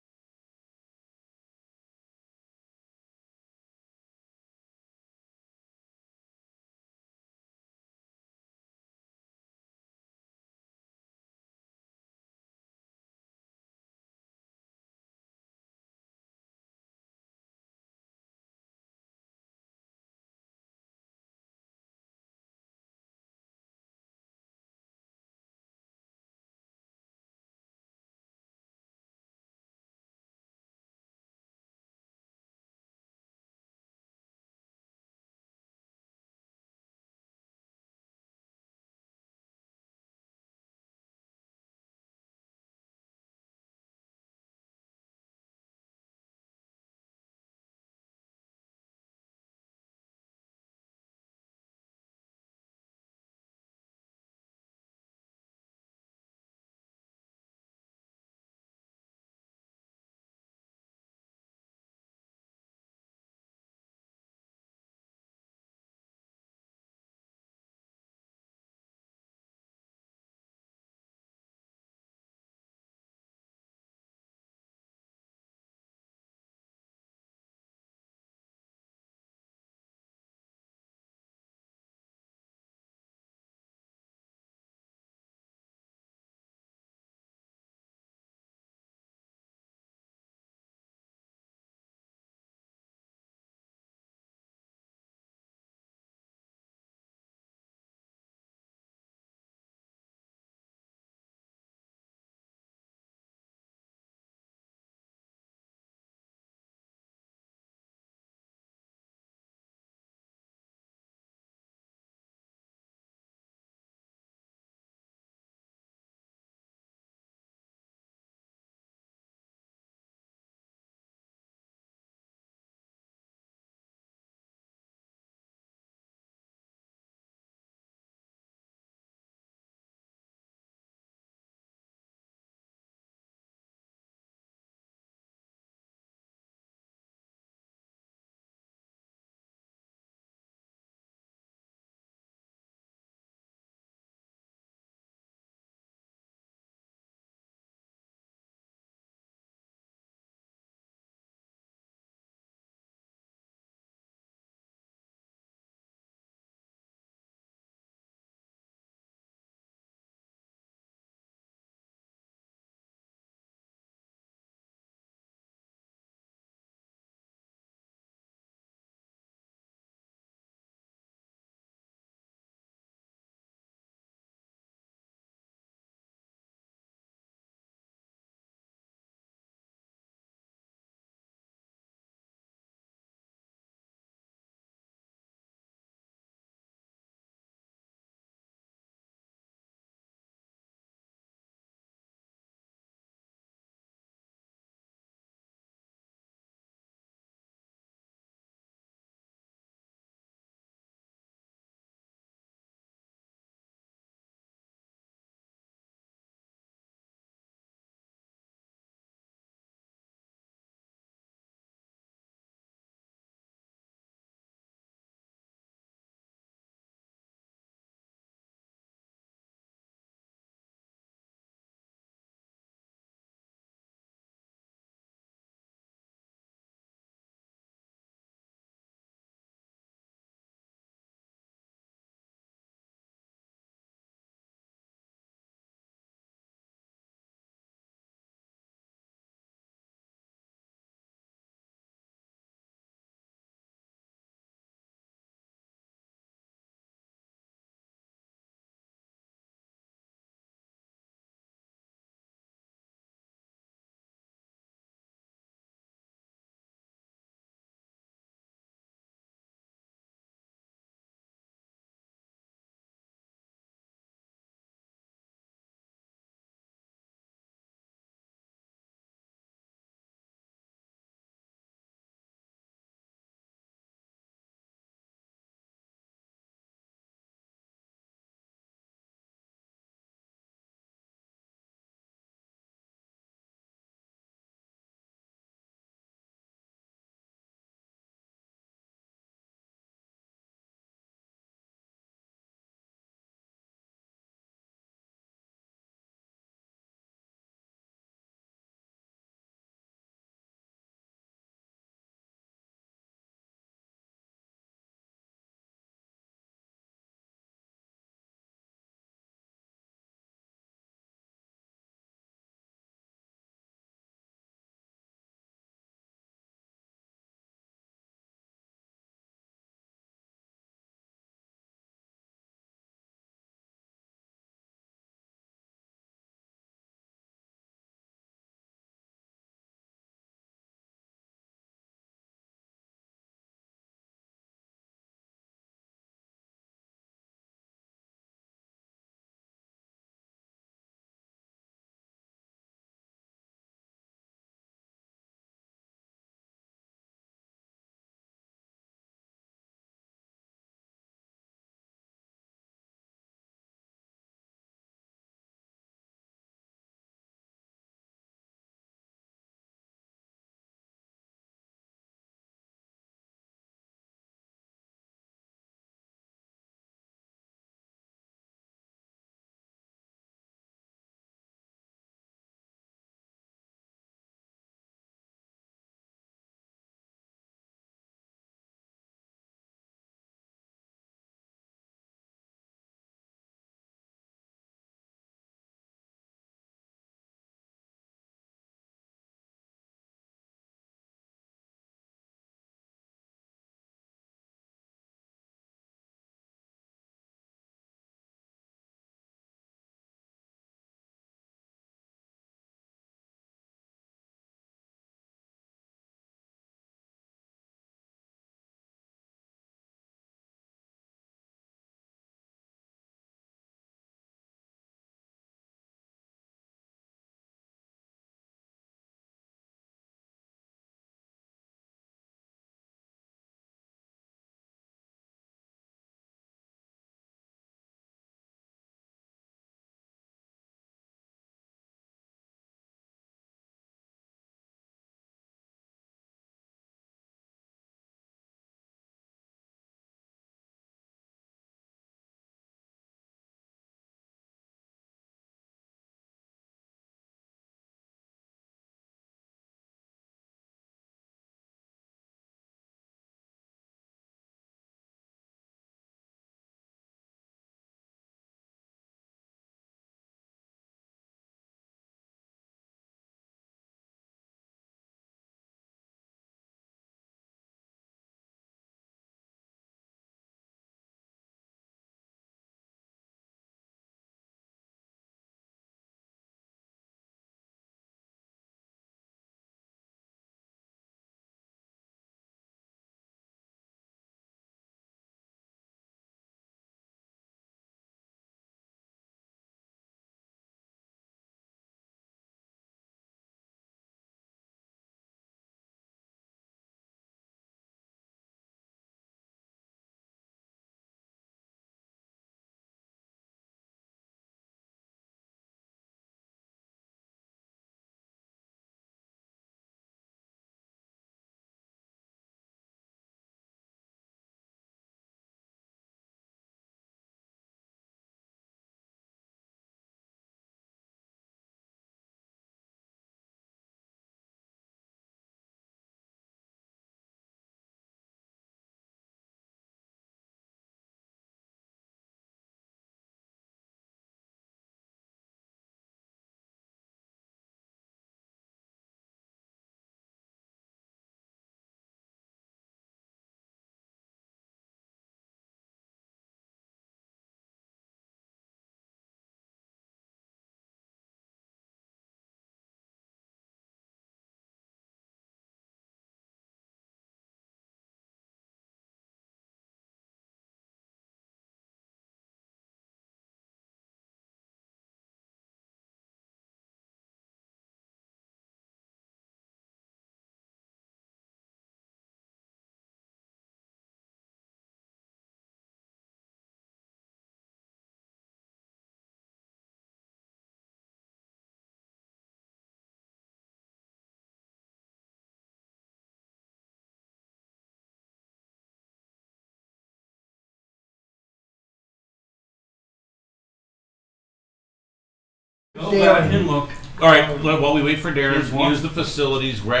Go back and look. All right, while we wait for Darren, There's one. use the facilities, grab